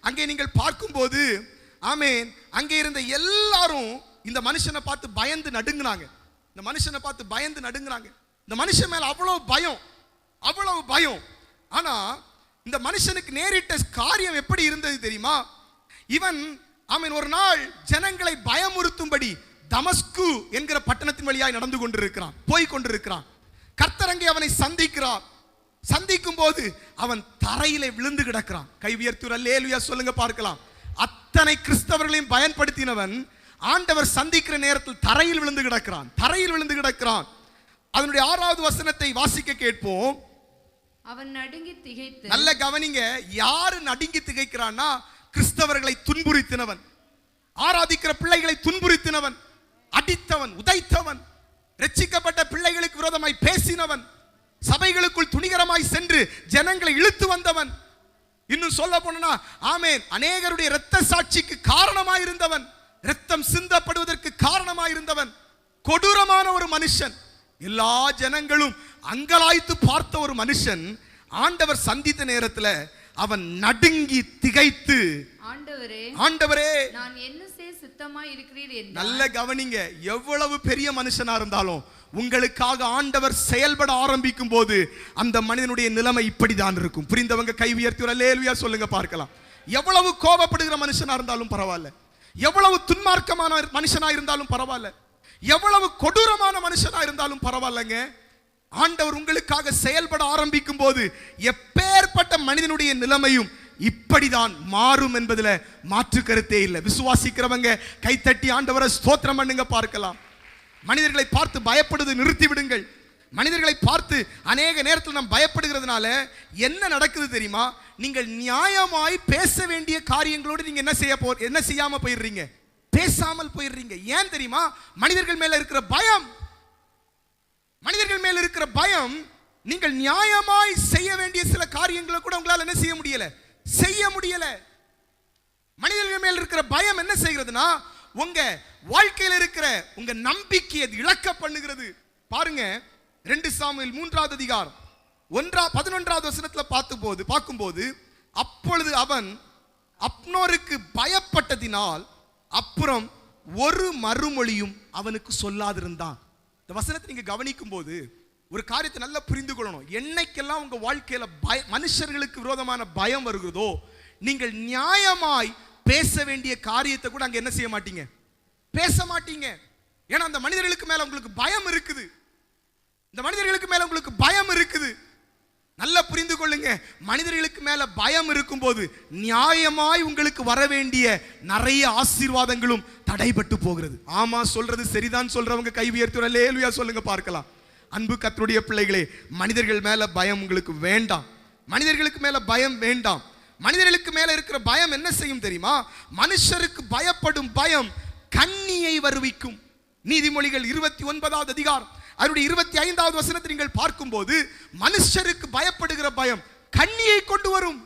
அங்கே நீங்கள் பார்க்கும்போது ஆமென், அங்கே இருந்த எல்லாரும் இந்த மனுஷனை பார்த்து பயந்து நடுங்கினாங்க. இந்த மனுஷனை பார்த்து பயந்து நடுங்கினாங்க. இந்த மனுஷன் மேல அவ்வளவு பயம், அவ்வளவு பயம். ஆனா இந்த மனுஷனுக்கு நேரிட்ட காரியம் எப்படி இருந்தது தெரியுமா? இவன் ஆமென் ஒரு நாள் ஜனங்களை பயமுறுத்தும்படி தமஸ்கு என்கிற பட்டணத்தின் வழியாய் நடந்து கொண்டிருக்கிறான், போய் கொண்டிருக்கிறான். கர்த்தர் அங்கே அவனை சந்திக்கிறார். சந்திக்கும் போது அவன் தரையிலே விழுந்து கிடக்கிறான். கை உயர்த்தி அல்லேலூயா சொல்லுங்க பார்க்கலாம். அத்தனை கிறிஸ்தவர்களையும் பயன்படுத்தினவன் ஆண்டவர் சந்திக்கிற நேரத்தில் தரையில் விழுந்து கிடக்கிறான், தரையில் விழுந்து கிடக்கிறான். அதனுடைய 6வது வசனத்தை வாசிக்க கேட்போம். அவன் நடுங்கி திகைத்து, நல்ல கவனிங்க, யாரு நடுங்கி திகைக்கிறான்னா கிறிஸ்தவர்களை துன்புறுத்தினவன், ஆராதிக்கிற பிள்ளைகளை துன்புறுத்தினவன், அடித்தவன், உதைத்தவன், ரட்சிக்கப்பட்ட பிள்ளைகளுக்கு விரோதமாய் பேசினவன், சபைகளுக்குள் துணிகரமாய் சென்று ஜனங்களை இழுத்து வந்தவன், இன்னும் சொல்ல போனா ஆமென் அநேகருடைய இரத்த சாட்சிக்கு காரணமாய் இருந்தவன், இரத்தம் சிந்தப்படுவதற்கு காரணமாய் இருந்தவன், கொடூரமான ஒரு மனுஷன். எல்லா ஜனங்களும் அங்கலாய்த்து பார்த்த ஒரு மனுஷன் ஆண்டவர் சந்தித்த நேரத்தில் அவன் நடுங்கி திகைத்து, ஆண்டவரே ஆண்டவரே நான் என்ன செய்ய சித்தமாய் இருக்கிறீர் என்றார். நல்ல கவனிங்க, எவ்வளவு பெரிய மனுஷனா இருந்தாலும் உங்களுக்காக ஆண்டவர் செயல்பட ஆரம்பிக்கும் போது அந்த மனிதனுடைய நிலைமை இப்படிதான் இருக்கும். புரிந்தவங்க கை உயர்த்தி ஒரு அல்லேலூயா சொல்லுங்க பார்க்கலாம். எவ்வளவு கோபப்படுகிற மனுஷனா இருந்தாலும் பரவாயில்ல, எவ்வளவு துன்மார்க்கமான மனுஷனா இருந்தாலும் பரவாயில்ல, எவ்வளவு கொடூரமான மனுஷனா இருந்தாலும் பரவாயில்லைங்க, ஆண்டவர் உங்களுக்காக செயல்பட ஆரம்பிக்கும் போது எப்பேற்பட்ட மனிதனுடைய நிலைமையும் இப்படிதான் மாறும் என்பதுல மாற்று கருத்தே இல்லை. விசுவாசிக்கிறவங்க கைத்தட்டி ஆண்டவரை ஸ்தோத்திரம் பண்ணுங்க பார்க்கலாம். மனிதர்களை பார்த்து பயப்படுவதை நிறுத்தி விடுங்கள். மனிதர்களை பார்த்து அநேக நேரத்தில் நாம் பயப்படுகிறதுனால என்ன நடக்குது தெரியுமா? நீங்கள் நியாயமாய் பேச வேண்டிய காரியங்களோடு நீங்க என்ன செய்யாம போயிடுறீங்க, பேசாமல் போயிடுறீங்க. ஏன் தெரியுமா? மனிதர்கள் மேல இருக்கிற பயம். மனிதர்கள் மேல இருக்கிற பயம். நீங்கள் நியாயமாய் செய்ய வேண்டிய சில காரியங்களை கூட உங்களால் என்ன செய்ய முடியல. மனிதர்கள் மேல் இருக்கிற பயம் என்ன செய்கிறதுனா உங்க வாழ்க்கையில் இருக்கிற உங்க நம்பிக்கையை இழக்க பண்ணுகிறது. பாருங்க 2 சாமுவேல் 3வது அதிகாரம் 11வது வசனத்துல பார்க்கும்போது அப்பொழுது அவன் அப்னோருக்கு பயப்பட்டதினால் அப்புறம் ஒரு மறுமொழியும் அவனுக்கு சொல்லாதிருந்தான். இந்த வசனத்தை நீங்க கவனிக்கும் போது ஒரு காரியத்தை நல்லா புரிந்து கொள்ளணும். என்னைக்கெல்லாம் உங்க வாழ்க்கையில மனுஷர்களுக்கு விரோதமான பயம் வருகிறதோ, நீங்கள் நியாயமாய் பேச வேண்டிய காரியத்தை கூட அங்க என்ன செய்ய மாட்டீங்க, பேச மாட்டீங்க. ஏன்னா அந்த மனிதர்களுக்கு மேல உங்களுக்கு பயம் இருக்குது. இந்த மனிதர்களுக்கு மேல உங்களுக்கு பயம் இருக்குது. நல்லா புரிந்து கொள்ளுங்க. மனிதர்களுக்கு மேல பயம் இருக்கும்போது நியாயமாய் உங்களுக்கு வர வேண்டிய நிறைய ஆசீர்வாதங்களும் தடைபட்டு போகிறது. ஆமா, சொல்றது சரிதான் சொல்றவங்க கை உயர்த்தி அல்லேலூயா சொல்லுங்க பார்க்கலாம். அன்பு கர்த்தருடைய பிள்ளைகளே, மனிதர்கள் மேல பயம் உங்களுக்கு வேண்டாம். மனிதர்களுக்கு மேல பயம் வேண்டாம். மனிதர்களுக்கு மேல இருக்கிற பயம் என்ன செய்யும் தெரியுமா? மனுஷருக்கு பயப்படும் பயம் கண்ணியை வருவிக்கும். நீதிமொழிகள் 29வது அதிகாரம் அதனுடைய 25வது வசனத்தை நீங்கள் பார்க்கும்போது மனுஷருக்கு பயப்படுகிற பயம் கண்ணியை கொண்டு வரும்.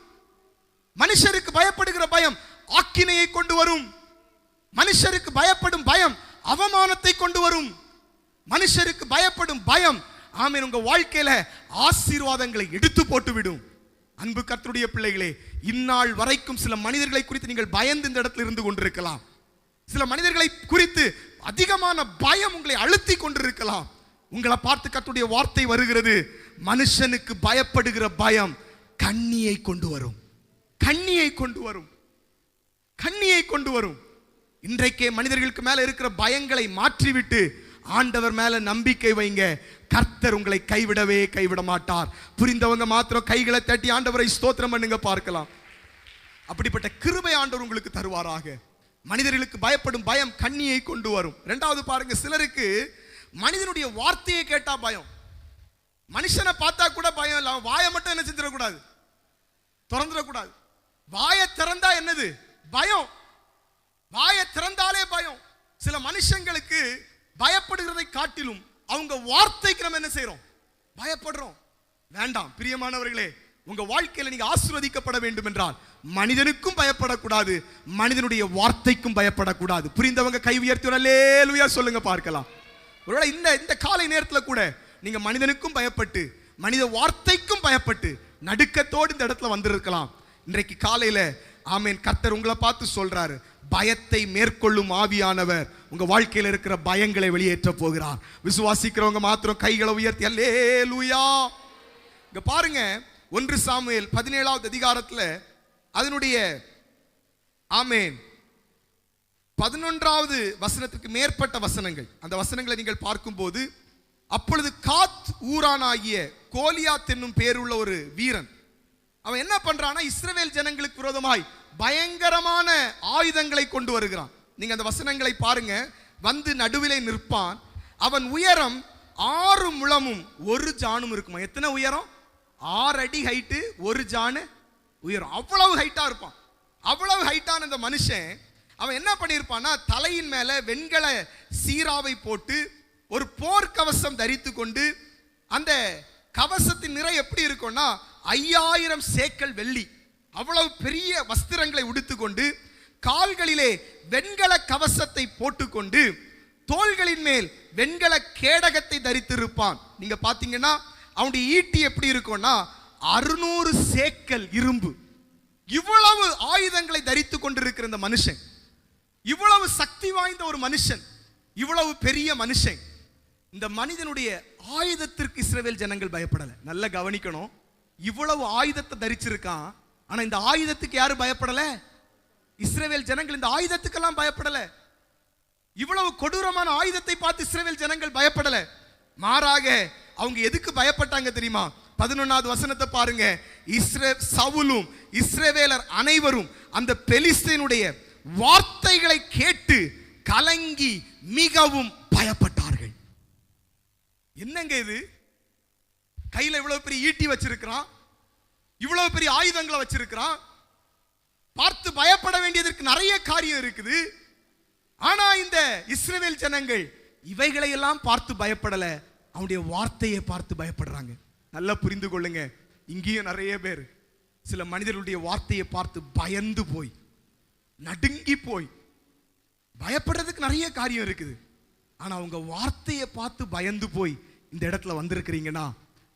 மனுஷருக்கு பயப்படுகிற பயம் ஆக்கினையை கொண்டு வரும். மனுஷருக்கு பயப்படும் பயம் அவமானத்தை கொண்டு வரும். மனுஷருக்கு பயப்படும் பயம் ஆமென் உங்க வாழ்க்கையில ஆசீர்வாதங்களை எடுத்து போட்டு விடும். அன்பு கர்த்தருடைய பிள்ளைகளே, இந்நாள் வரைக்கும் சில மனிதர்களை குறித்து நீங்கள் பயந்து இந்த இடத்துல இருந்து கொண்டிருக்கலாம். சில மனிதர்களை குறித்து அதிகமான பயம் உங்களை அழுத்தி கொண்டிருக்கலாம். உங்களை பார்த்து கர்த்தருடைய வார்த்தை வருகிறது, மனுஷனுக்கு பயப்படுகிற பயம் கண்ணியை கொண்டு வரும். கண்ணியை கொண்டு வரும். கண்ணியை கொண்டு வரும். இன்றைக்கே மனிதர்களுக்கு மேல இருக்கிற பயங்களை மாற்றிவிட்டு ஆண்டவர் மேல நம்பிக்கை வைங்க. கர்த்தர் உங்களை கைவிட மாட்டார். புரிந்தவங்க மாத்திரம் கைகளை தட்டி ஆண்டவரை ஸ்தோத்திரம் பண்ணுங்க பார்க்கலாம். அப்படிப்பட்ட கிருபை ஆண்டவர் உங்களுக்கு தருவாராக. மனிதர்களுக்கு பயப்படும் பயம் கண்ணியை கொண்டு வரும். இரண்டாவது பாருங்க, சிலருக்கு மனிதனுடைய வார்த்தையை கேட்டா பயம். மனுஷனை பார்த்தா கூட பயம் இல்ல, வாயை மட்டும் என்ன செஞ்சிடக்கூடாது, திறந்துடக்கூடாது. வாயை திறந்தா என்னது பயம். வாயை திறந்தாலே பயம். சில மனுஷங்களுக்கு பயப்படுகிறதை காட்டிலும் அவங்க வார்த்தைக்கு நம்ம என்ன செய்யறோம், பயப்படுறோம். வேண்டாம் பிரியமானவர்களே, உங்க வாழ்க்கையில நீங்க ஆசீர்வதிக்கப்பட வேண்டும் என்றால் மனிதனுக்கும் பயப்படக்கூடாது, மனிதனுடைய வார்த்தைக்கும் பயப்படக்கூடாது. புரிந்தவங்க கை உயர்த்தி அல்லேலூயா சொல்லுங்க பார்க்கலாம். ஒருவேளை இந்த காலை நேரத்தில் கூட நீங்க மனிதனுக்கும் பயப்பட்டு மனித வார்த்தைக்கும் பயப்பட்டு நடுக்கத்தோடு இந்த இடத்துல வந்திருக்கலாம். இன்றைக்கு காலையில ஆமென் கர்த்தர் உங்களை பார்த்து சொல்றாரு, பயத்தை மேற்கொள்ளும் ஆவியானவர் உங்க வாழ்க்கையில் இருக்கிற பயங்களை வெளியேற்ற போகிறார். விசுவாசிக்கிறவங்க மாத்திரம் கைகளை உயர்த்தி அல்லேலூயா. இங்க பாருங்க 1 சாமுவேல் 17வது அதிகாரத்துல அதனுடைய ஆமென் 11வது வசனத்துக்கு மேற்பட்ட வசனங்கள், அந்த வசனங்களை நீங்கள் பார்க்கும்போது, அப்பொழுது காத் ஊரானாகிய கோலியாத் என்னும் பேருள்ள ஒரு வீரன் அவன் என்ன பண்றானா, இஸ்ரவேல் ஜனங்களுக்கு விரோதமாய் பயங்கரமான ஆயுதங்களை கொண்டு வருகிறான். நீங்க அந்த வசனங்களை பாருங்க. வந்து நடுவிலே நிற்பான். அவன் உயரம் 6 முழமும் 1 ஜானும் இருக்குமா. எத்தனை உயரம்? 6 அடி ஹைட்டு, 1 ஜானு உயரம். அவ்வளவு ஹைட்டா இருப்பான். அவ்வளவு ஹைட்டான இந்த மனுஷன் அவன் என்ன பண்ணியிருப்பான்னா, தலையின் மேல வெண்கல சீராவை போட்டு ஒரு போர்க்கவசம் தரித்து கொண்டு, அந்த கவசத்தின் நிறை எப்படி இருக்கும்னா 5000 சேக்கல் வெள்ளி, அவ்வளவு பெரிய வஸ்திரங்களை உடுத்துக்கொண்டு, கால்களிலே வெண்கல கவசத்தை போட்டுக்கொண்டு, தோள்களின் மேல் வெண்கல கேடகத்தை தரித்திருப்பான். நீங்க பாத்தீங்கன்னா அவனுடைய ஈட்டி எப்படி இருக்கும்னா 600 சேக்கல் இரும்பு. இவ்வளவு ஆயுதங்களை தரித்து கொண்டிருக்கிற இந்த மனுஷன், இவ்வளவு சக்தி வாய்ந்த ஒரு மனுஷன், இவ்வளவு பெரிய மனுஷன், இந்த மனிதனுடைய ஆயுதத்திற்கு இஸ்ரவேல் ஜனங்கள் பயப்படல. நல்லா கவனிக்கணும். இவ்வளவு ஆயுதத்தை தரிச்சிருக்கான், ஆனா இந்த ஆயுதத்துக்கு யாரும் பயப்படல. இஸ்ரவேல் ஜனங்கள் இந்த ஆயுதத்துக்கெல்லாம் பயப்படல. இவ்வளவு கொடூரமான ஆயுதத்தை பார்த்து இஸ்ரவேல் ஜனங்கள் பயப்படல. மாறாக அவங்க எதுக்கு பயப்பட்டாங்க தெரியுமா? 11வது வசனத்தை பாருங்க. சவுலும் இஸ்ரவேலர் அனைவரும் அந்த பெலிஸ்தீனுடைய வார்த்தைகளை கேட்டு கலங்கி மிகவும் பயப்பட்டார்கள். என்னங்க இது? கையில இவ்வளவு பெரிய ஈட்டி வச்சிருக்கிறான், இவ்வளவு பெரிய ஆயுதங்களை வச்சிருக்கிறான். பார்த்து பயப்பட வேண்டியதற்கு நிறைய காரியம் இருக்குது. ஆனா இந்த இஸ்ரவேல் ஜனங்கள் இவைகளை எல்லாம் பார்த்து பயப்படல, அவனுடைய வார்த்தையை பார்த்து பயப்படுறாங்க. நல்லா புரிந்து கொள்ளுங்க, இங்கேயும் நிறைய பேர் சில மனிதர்களுடைய வார்த்தையை பார்த்து பயந்து போய் நடுங்கி போய், பயப்படுறதுக்கு நிறைய காரியம் இருக்குது, ஆனா அவங்க வார்த்தையை பார்த்து பயந்து போய் இந்த இடத்துல வந்திருக்கிறீங்கன்னா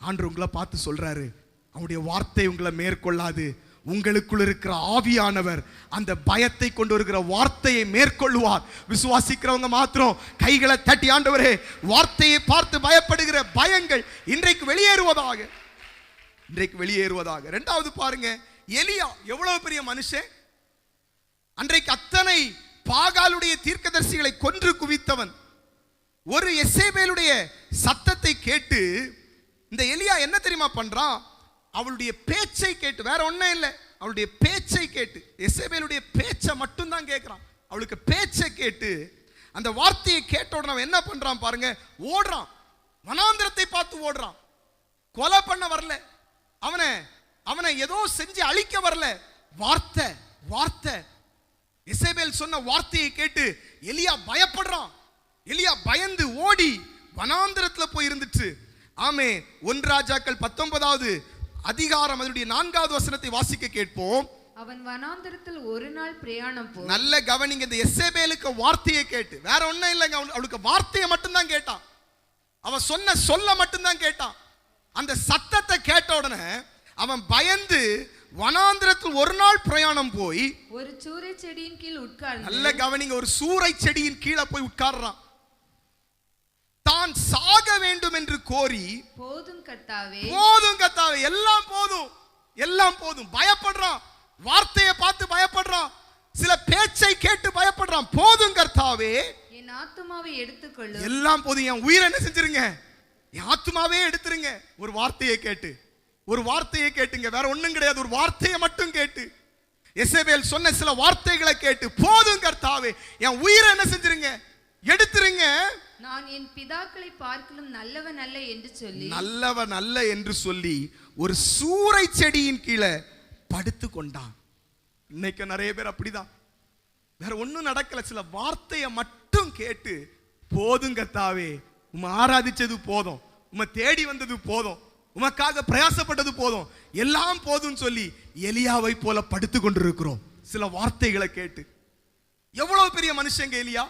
ஆண்டவர் உங்களை பார்த்து சொல்றாரு, அவனுடைய வார்த்தை உங்களை மேற்கொள்ளாது. உங்களுக்குள் இருக்கிற ஆவியானவர் அந்த பயத்தை கொண்டு வருகிற வார்த்தையை மேற்கொள்வார். விசுவாசிக்கிறவங்க மாத்திரம் கைகளை தட்டி, ஆண்டவரே வார்த்தையை பார்த்து பயப்படுகிற பயங்கள் இன்றைக்கு வெளியேறுவதாக, இன்றைக்கு வெளியேறுவதாக. இரண்டாவது பாருங்க, எலியா எவ்வளவு பெரிய மனுஷன். அன்றைக்கு அத்தனை பாகாலுடைய தீர்க்கதரிசிகளை கொன்று குவித்தவன். ஒரு எசேபேலுடைய சத்தத்தை கேட்டு இந்த எலியா என்ன தெரியுமா பண்றான்? அவளுடைய பேச்சை கேட்டு, வேற ஒன்றும் இல்லை, அவளுடைய பேச்சை கேட்டு, எசேபேலுடைய பேச்சை மட்டும் தான் கேட்கிறான். அவளுக்கு பேச்சை கேட்டு அந்த வார்த்தையை கேட்ட உடனே அவன் என்ன பண்றான் பாருங்க, ஓடுறான், வனாந்திரத்தை பார்த்து ஓடுறான். கொலை பண்ண வரல, அவனை ஏதோ செஞ்சு அழிக்க வரல, வார்த்தை வார்த்தை. எசேபேல் சொன்ன வார்த்தையை கேட்டு எலியா பயப்படுறான். எலியா பயந்து ஓடி வனாந்திரத்துல போய் இருந்துச்சு. ஆமே, 1 ராஜாக்கள் 19வது அதிகாரம் அதனுடைய 4வது வசனத்தை வாசிக்க கேட்போம். அவன் வனாந்திரத்தில் ஒரு நாள் பிரயாணம் போய், நல்ல கவனிங்க, இந்த எசேபேலுக்கு வார்த்தையை கேட்டு, வேற ஒண்ணும் இல்லைங்க, அவளுக்கு வார்த்தையை மட்டும்தான் கேட்டான். அவன் சொன்ன சொல்ல மட்டும்தான் கேட்டான். அந்த சத்தத்தை கேட்ட உடனே அவன் பயந்து வனாந்திரத்தில் ஒரு நாள் பிரயாணம் போய் ஒரு சூரை செடியின் கீழ் உட்கார்ந்து, நல்ல கவனிங்க, ஒரு சூரை செடியின் கீழே போய் உட்கார்றான். தான் சாக வேண்டும் என்று கோரி, போதும் கர்த்தாவே, போதும் கர்த்தாவே, எல்லாம் போதும், எல்லாம் போதும், பயப்படுறான். வார்த்தையை பார்த்து பயப்படுறான், சில பேச்சை கேட்டு பயப்படுறான். போதும் கர்த்தாவே, என் ஆத்துமாவை எடுத்துக்கொள்ளு, எல்லாம் போதும், என் உயிரை என்ன செஞ்சிருங்க, என் ஆத்துமாவே எடுத்துருங்க. ஒரு வார்த்தையை கேட்டு, ஒரு வார்த்தையை கேட்டுங்க, வேற ஒண்ணும் கிடையாது, ஒரு வார்த்தையை மட்டும் கேட்டு, எசேபேல் சொன்ன சில வார்த்தைகளை கேட்டு, போதும் கர்த்தாவே, என் உயிரை என்ன செஞ்சிருங்க, எடுத்துருங்க. நான் என் பிதாக்களை பார்க்கலும் நல்லவன் அல்ல என்று சொல்லி, நல்லவன் அல்ல என்று சொல்லி ஒரு சூரை செடியின் கீழே படுத்து கொண்டான். இன்னைக்கு நிறைய பேர் அப்படிதான், வேற ஒண்ணும் நடக்கல, சில வார்த்தையை மட்டும் கேட்டு, போதும் கர்த்தாவே, உம்மை ஆராதிச்சது போதும், உம்மை தேடி வந்தது போதும், உமக்காக பிரயாசப்பட்டது போதும், எல்லாம் போதும் சொல்லி எலியாவை போல படுத்து கொண்டிருக்கிறோம் சில வார்த்தைகளை கேட்டு. எவ்வளவு பெரிய மனுஷங்க எலியா,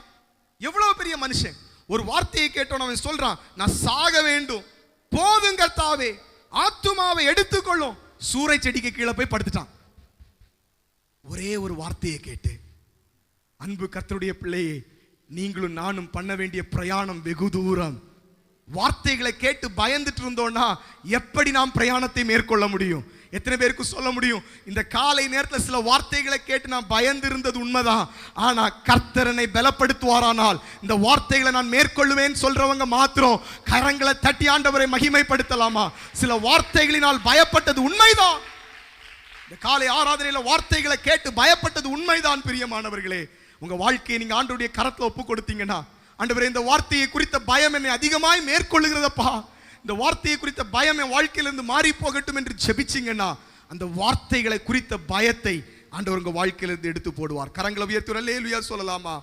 எவ்வளவு பெரிய மனுஷன். ஒரு வார்த்தையை கேட்டோம், அவன் சொல்றான், நான் சாக வேண்டும், போதும் கர்த்தாவே, ஆத்துமாவை எடுத்துக்கொள்ளும். சூறை செடிக்கு கீழே போய் படுத்துட்டான். ஒரே ஒரு வார்த்தையை கேட்டு. அன்பு கர்த்தருடைய பிள்ளையே, நீங்களும் நானும் பண்ண வேண்டிய பிரயாணம் வெகு தூரம். வார்த்தைகளை கேட்டு பயந்துட்டு இருந்தோம்னா எப்படி நாம் பிரயாணத்தை மேற்கொள்ள முடியும்? எத்தனை பேருக்கு சொல்ல முடியும், இந்த காலை நேரத்தில் சில வார்த்தைகளை கேட்டு நான் பயந்து இருந்தது உண்மைதான், ஆனா கர்த்தரனை பலப்படுத்துவாரானால் இந்த வார்த்தைகளை நான் மேற்கொள்ளுவேன் சொல்றவங்க மாத்திரம் கரங்களை தட்டி ஆண்டவரை மகிமைப்படுத்தலாமா? சில வார்த்தைகளினால் பயப்பட்டது உண்மைதான். இந்த காலை ஆராதனையில வார்த்தைகளை கேட்டு பயப்பட்டது உண்மைதான். பிரியமானவர்களே, உங்க வாழ்க்கையை நீங்க ஆண்டவருடைய கரத்துல ஒப்பு கொடுத்தீங்கன்னா, ஆண்டவரே இந்த வார்த்தையை குறித்த பயம் என்னை அதிகமாய் மேற்கொள்ளுகிறதப்பா, இந்த வார்த்தையை குறித்த பயம் என் வாழ்க்கையிலிருந்து மாறி போகட்டும் என்று ஜெபிச்சீங்கன்னா, அந்த வார்த்தைகளை குறித்த பயத்தை ஆண்டவர் உங்க வாழ்க்கையிலிருந்து எடுத்து போடுவார். கரங்களை உயர்த்தி அல்லேலூயா சொல்லலாமா?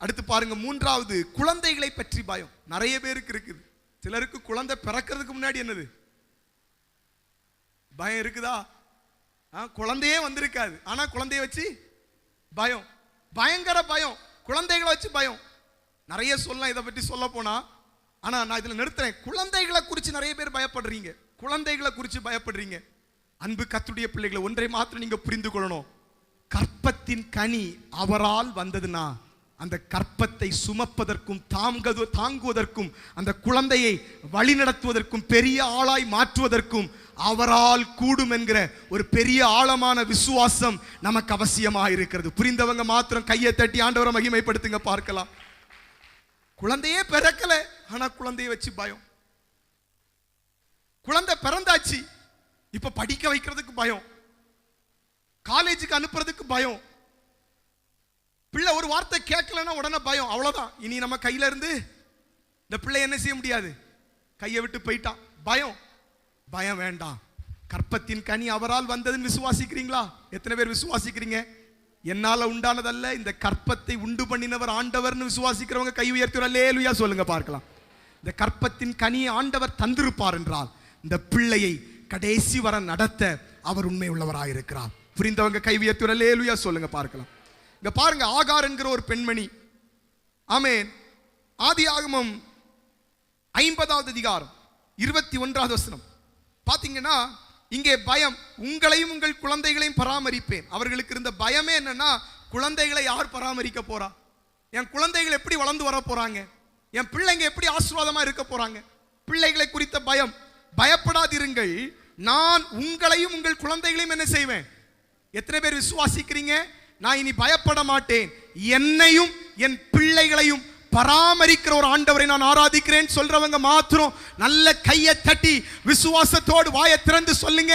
அடுத்து பாருங்க, 3வது குழந்தைகளை பற்றி பயம். நிறைய பேருக்கு இருக்குது. சிலருக்கு குழந்தை பிறக்கிறதுக்கு முன்னாடி என்னது பயம் இருக்குதா? குழந்தையே வந்திருக்காது, ஆனா குழந்தைய வச்சு பயம், பயங்கர பயம், குழந்தைகளை வச்சு பயம். நிறைய சொல்லலாம் இதை பற்றி சொல்ல போனா, ஆனா நான் இதுல நிறுத்துறேன். குழந்தைகளை குறித்து நிறைய பேர் பயப்படுறீங்க, குழந்தைகளை குறித்து பயப்படுறீங்க. அன்பு கர்த்தருடைய பிள்ளைகளை, ஒன்றை மாத்திரம் நீங்க புரிந்து கொள்ளணும். கற்பத்தின் கனி அவரால் வந்ததுன்னா அந்த கற்பத்தை சுமப்பதற்கும் தாங்குவதற்கும் அந்த குழந்தையை வழிநடத்துவதற்கும் பெரிய ஆளாய் மாற்றுவதற்கும் அவரால் கூடும் என்கிற ஒரு பெரிய ஆழமான விசுவாசம் நமக்கு அவசியமாக இருக்கிறது. புரிந்தவங்க மாத்திரம் கையை தட்டி ஆண்டவரை மகிமைப்படுத்துங்க பார்க்கலாம். குழந்தையே பிறக்கல, ஆனா குழந்தையை வச்சு பயம். குழந்தை பிறந்தாச்சு, இப்ப படிக்க வைக்கிறதுக்கு பயம், காலேஜுக்கு அனுப்புறதுக்கு பயம். பிள்ளை ஒரு வார்த்தை கேட்கலன்னா உடனே பயம், அவ்வளவுதான். இனி நம்ம கையில இருந்து இந்த பிள்ளை என்ன செய்ய முடியாது, கையை விட்டு போயிட்டான். பயம், பயம் வேண்டாம். கற்பத்தின் கனி அவரால் வந்ததுன்னு விசுவாசிக்கிறீங்களா? எத்தனை பேர் விசுவாசிக்கிறீங்க? என்னால உண்டானதல்ல, இந்த கற்பத்தை உண்டு பண்ணினவர் ஆண்டவர்னு விசுவாசிக்கிறவங்க கை உயர்த்தி அல்லேலூயா சொல்லுங்க பார்க்கலாம். இந்த கற்பத்தின் கனியை ஆண்டவர் தந்திருப்பார் என்றால் இந்த பிள்ளையை கடைசி வர நடத்த அவர் உண்மை உள்ளவராயிருக்கிறார். புரிந்தவங்க கை உயர்த்தி அல்லேலூயா சொல்லுங்க பார்க்கலாம். இங்க பாருங்க, ஆகார் என்கிற ஒரு பெண்மணி. ஆமென். ஆதியாகமம் 50வது அதிகாரம் 21வது வசனம் பாத்தீங்கன்னா, இங்கே பயம், உங்களையும் உங்கள் குழந்தைகளையும் பராமரிப்பேன். அவர்களுக்கு இருந்த பயமே என்னன்னா, குழந்தைகளை யார் பராமரிக்க போறா, என் குழந்தைகள் எப்படி வளர்ந்து வர போறாங்க, என் பிள்ளைங்க எப்படி ஆசீர்வாதமா இருக்க போறாங்க, பிள்ளைகளை குறித்த பயம். பயப்படாதிருங்கள், நான் உங்களையும் உங்கள் குழந்தைகளையும் என்ன செய்வேன். எத்தனை பேர் விசுவாசிக்கிறீங்க? நான் இனி பயப்பட மாட்டேன், என்னையும் என் பிள்ளைகளையும் பராமரிக்கிற ஒரு ஆண்டவரை நான் ஆராதிக்கிறேன் சொல்றவங்க மாத்திரம் நல்ல கையை தட்டி விசுவாசத்தோடு வாயை திறந்து சொல்லுங்க,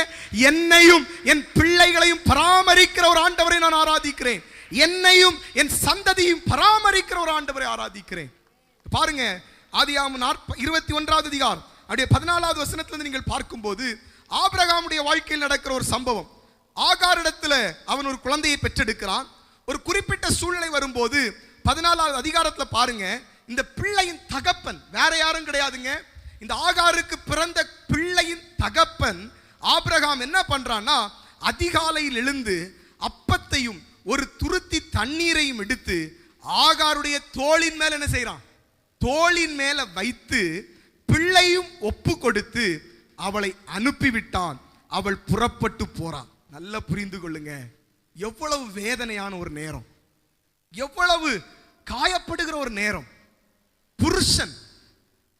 என்னையும் என் பிள்ளைகளையும் பராமரிக்கிற ஒரு ஆண்டவரை நான் ஆராதிக்கிறேன், என்னையும் என் சந்ததியும் பராமரிக்கிற ஒரு ஆண்டவரை ஆராதிக்கிறேன். பாருங்க, ஆதியாகமம் 21வது அதிகாரம் அப்படியே 14வது வசனத்திலிருந்து நீங்கள் பார்க்கும்போது ஆபிரகாமுடைய வாழ்க்கையில் நடக்கிற ஒரு சம்பவம். ஆகாரிடத்துல அவன் ஒரு குழந்தையை பெற்றெடுக்கிறான். ஒரு குறிப்பிட்ட சூழ்நிலை வரும்போது 14வது அதிகாரத்துல பாருங்க, இந்த பிள்ளையின் தகப்பன் வேற யாரும் கிடையாதுங்க, இந்த ஆகாருக்கு பிறந்த பிள்ளையின் தகப்பன் ஆபிரகாம் என்ன பண்றான்னா, அதிகாலையில் எழுந்து அப்பத்தையும் ஒரு துருத்தி தண்ணீரையும் எடுத்து ஆகாருடைய தோளின் மேல என்ன செய்யறான், தோளின் மேல வைத்து பிள்ளையும் ஒப்பு கொடுத்து அவளை அனுப்பிவிட்டான். அவள் புறப்பட்டு போறான். நல்லா புரிந்து கொள்ளுங்க, எவ்வளவு வேதனையான ஒரு நேரம், எவ்வளவு காயப்படுகிற ஒரு நேரம். புருஷன்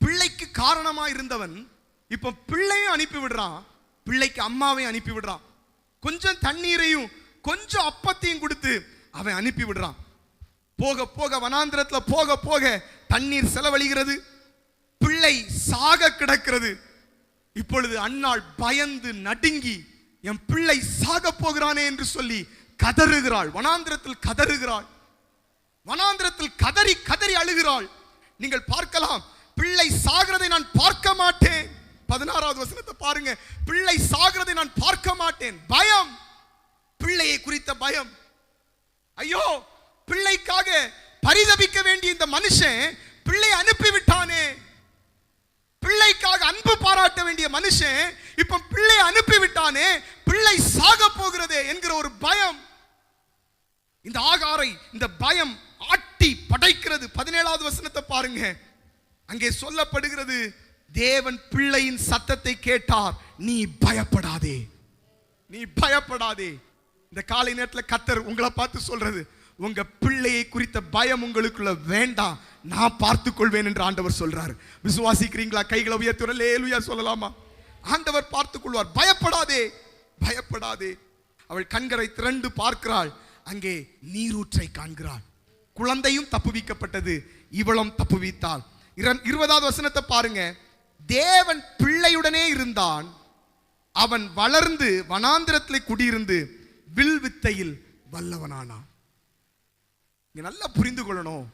பிள்ளைக்கு காரணமா இருந்தவன் இப்ப பிள்ளையும் அனுப்பி விடுறான், பிள்ளைக்கு அம்மாவையும் அனுப்பி விடுறான், கொஞ்சம் தண்ணீரையும் கொஞ்சம் அப்பத்தையும் கொடுத்து அவன் அனுப்பி விடுறான். போக போக வனாந்திரத்துல போக போக தண்ணீர் செலவழிகிறது, பிள்ளை சாக கிடக்கிறது. இப்பொழுது அன்னாள் பயந்து நடுங்கி என் பிள்ளை சாக போகிறானே என்று சொல்லி கதறுகிறாள். வனாந்திரத்தில் கதறுகிறாள், வனாந்திரத்தில் கதறி கதறி அழுகிறாள். நீங்கள் பார்க்கலாம், பிள்ளை சாகிறதை நான் பார்க்க மாட்டேன். 16வது வசனத்தை பாருங்க, பிள்ளை சாகிறதை நான் பார்க்க மாட்டேன். பயம், பிள்ளையை குறித்த பயம். ஐயோ, பிள்ளைக்காக பரிதபிக்க வேண்டிய இந்த மனுஷன் பிள்ளை அனுப்பி விட்டானே, பிள்ளைக்காக அன்பு பாராட்ட வேண்டிய மனுஷன் இப்ப பிள்ளை அனுப்பி விட்டானே, பிள்ளை சாக போகிறதே என்கிற ஒரு பயம். இந்த ஆகாரை இந்த பயம் ஆட்டி படைக்கிறது. 17வது வசனத்தை பாருங்க, அங்கே சொல்லப்படுகிறது, தேவன் பிள்ளையின் சத்தத்தை கேட்டார், நீ பயப்படாதே, நீ பயப்படாதே. இந்த காலை நேரத்தில் கர்த்தர் உங்களை பார்த்து சொல்றது, உங்க பிள்ளையை குறித்த பயம் உங்களுக்குள்ள வேண்டாம், நான் பார்த்துக் கொள்வேன் என்று ஆண்டவர் சொல்றாரு. விசுவாசிக்கிறீங்களா? கைகளை உயர்த்தி அல்லேலூயா சொல்லலாமா? ஆண்டவர் பார்த்துக் கொள்வார், பயப்படாதே, பயப்படாதே. அவள் கண்களை திரண்டு பார்க்கிறாள், அங்கே நீரூற்றை காண்கிறாள். குழந்தையும் தப்புவிக்கப்பட்டது, இவளும் தப்புவித்தாள். 20வது வசனத்தை பாருங்க, தேவன் பிள்ளையுடனே இருந்தான், அவன் வளர்ந்து வனாந்திரத்தில் குடியிருந்து வில் வித்தையில் வல்லவனானான். நீங்க நல்லா புரிந்து கொள்ளணும்,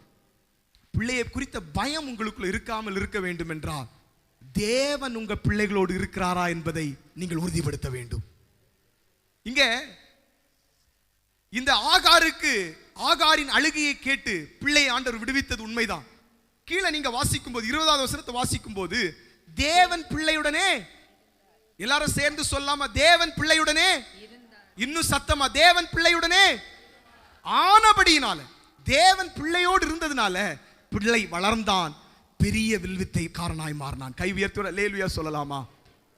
பிள்ளையை குறித்த பயம் உங்களுக்குள்ள இருக்காமல் இருக்க வேண்டும் என்றால் தேவன் உங்க பிள்ளைகளோடு இருக்கிறாரா என்பதை நீங்கள் உறுதிப்படுத்த வேண்டும். இங்க இந்த ஆகாரின் அழுகையை கேட்டு பிள்ளை ஆண்டவர் விடுவித்தது உண்மைதான். கீழே நீங்க வாசிக்கும் போது 20வது வசனத்தை வாசிக்கும் போது, தேவன் பிள்ளையுடனே, எல்லாரும் சேர்ந்து சொல்லாம, தேவன் பிள்ளையுடனே, இன்னும் சத்தமா, தேவன் பிள்ளையுடனே ஆனபடியினால, தேவன் பிள்ளையோடு இருந்ததுனால பிள்ளை வளர்ந்தான், பெரிய வில்வித்தைக்காரனாய் மாறினான். கை உயர்த்தி அல்லேலூயா சொல்லலாமா?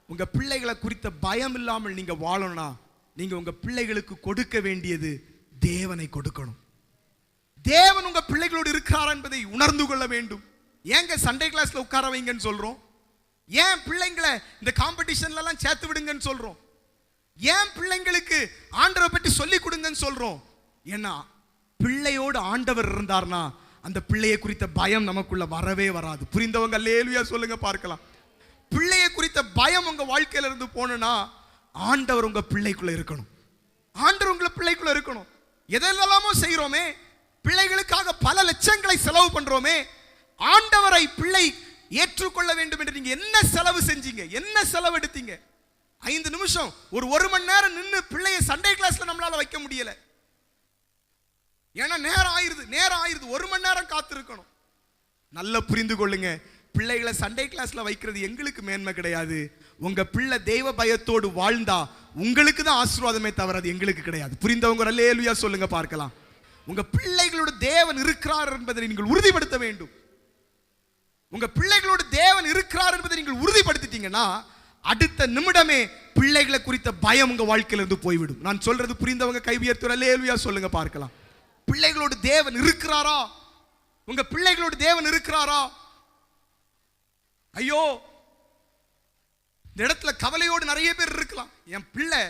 உங்க பிள்ளைகளை குறித்த பயம் இல்லாமல் நீங்க வாழணும்னா நீங்க உங்க பிள்ளைகளுக்கு கொடுக்க வேண்டியது தேவனை கொடுக்கணும். தேவன் உங்க பிள்ளைகளோடு இருக்கிறார் என்பதை உணர்ந்து கொள்ள வேண்டும். ஏங்க சண்டே கிளாஸ்ல உட்கார வைங்கன்னு சொல்றோம்? ஏன் பிள்ளைங்களை இந்த காம்படிஷன்ல எல்லாம் சேர்த்து விடுங்கன்னு சொல்றோம்? ஏன் பிள்ளைங்களுக்கு ஆண்டவரை பற்றி சொல்லி கொடுங்கன்னு சொல்றோம்? ஏன்னா பிள்ளையோடு ஆண்டவர் இருந்தார்னா அந்த பிள்ளையை குறித்த பயம் நமக்குள்ள வரவே வராது. புரிந்தவங்க அல்லேலூயா சொல்லுங்க பார்க்கலாம். பிள்ளையை குறித்த பயம் உங்க வாழ்க்கையில இருந்து போனா ஆண்டவர் உங்க பிள்ளைக்குள்ள இருக்கணும். ஆண்டவர் உங்க பிள்ளைக்குள்ள இருக்கணும். எதெல்லாமோ செய்யறோமே, பிள்ளைகளுக்காக பல லட்சங்களை செலவு பண்றோமே, ஆண்டவரை பிள்ளை ஏற்றுக்கொள்ள வேண்டும் என்று நீங்க என்ன செலவு செஞ்சீங்க? என்ன செலவு எடுத்தீங்க? 5 நிமிஷம் ஒரு மணி நேரம் நின்று பிள்ளையை சண்டே கிளாஸ்ல நம்மளால வைக்க முடியல. ஏன்னா நேரம் ஆயிருது 1 மணி நேரம் காத்திருக்கணும். நல்லா புரிந்து கொள்ளுங்க, பிள்ளைகளை சண்டே கிளாஸ்ல வைக்கிறது எங்களுக்கு மேன்மை கிடையாது. உங்க பிள்ளை தெய்வ பயத்தோடு வாழ்ந்தா உங்களுக்கு தான் ஆசீர்வாதமே தவிர அது எங்களுக்கு கிடையாது. புரிந்தவங்க அல்லேலூயா சொல்லுங்க பார்க்கலாம். உங்க பிள்ளைகளோட தேவன் இருக்கிறார் என்பதை நீங்கள் உறுதிப்படுத்த வேண்டும். உங்க பிள்ளைகளோட தேவன் இருக்கிறார் என்பதை நீங்கள் உறுதிப்படுத்திட்டீங்கன்னா அடுத்த நிமிடமே பிள்ளைகளை குறித்த பயம் உங்க வாழ்க்கையில இருந்து போய்விடும். நான் சொல்றது புரிந்தவங்க கை உயர்த்தி அல்லேலூயா சொல்லுங்க பார்க்கலாம். பிள்ளைகளோட தேவன் இருக்கிறாரா? உங்க பிள்ளைகளோட தேவன் இருக்கிறாரா? ஐயோ, இந்த இடத்துல கவலையோடு நிறைய பேர் இருக்கலாம். என் பிள்ளை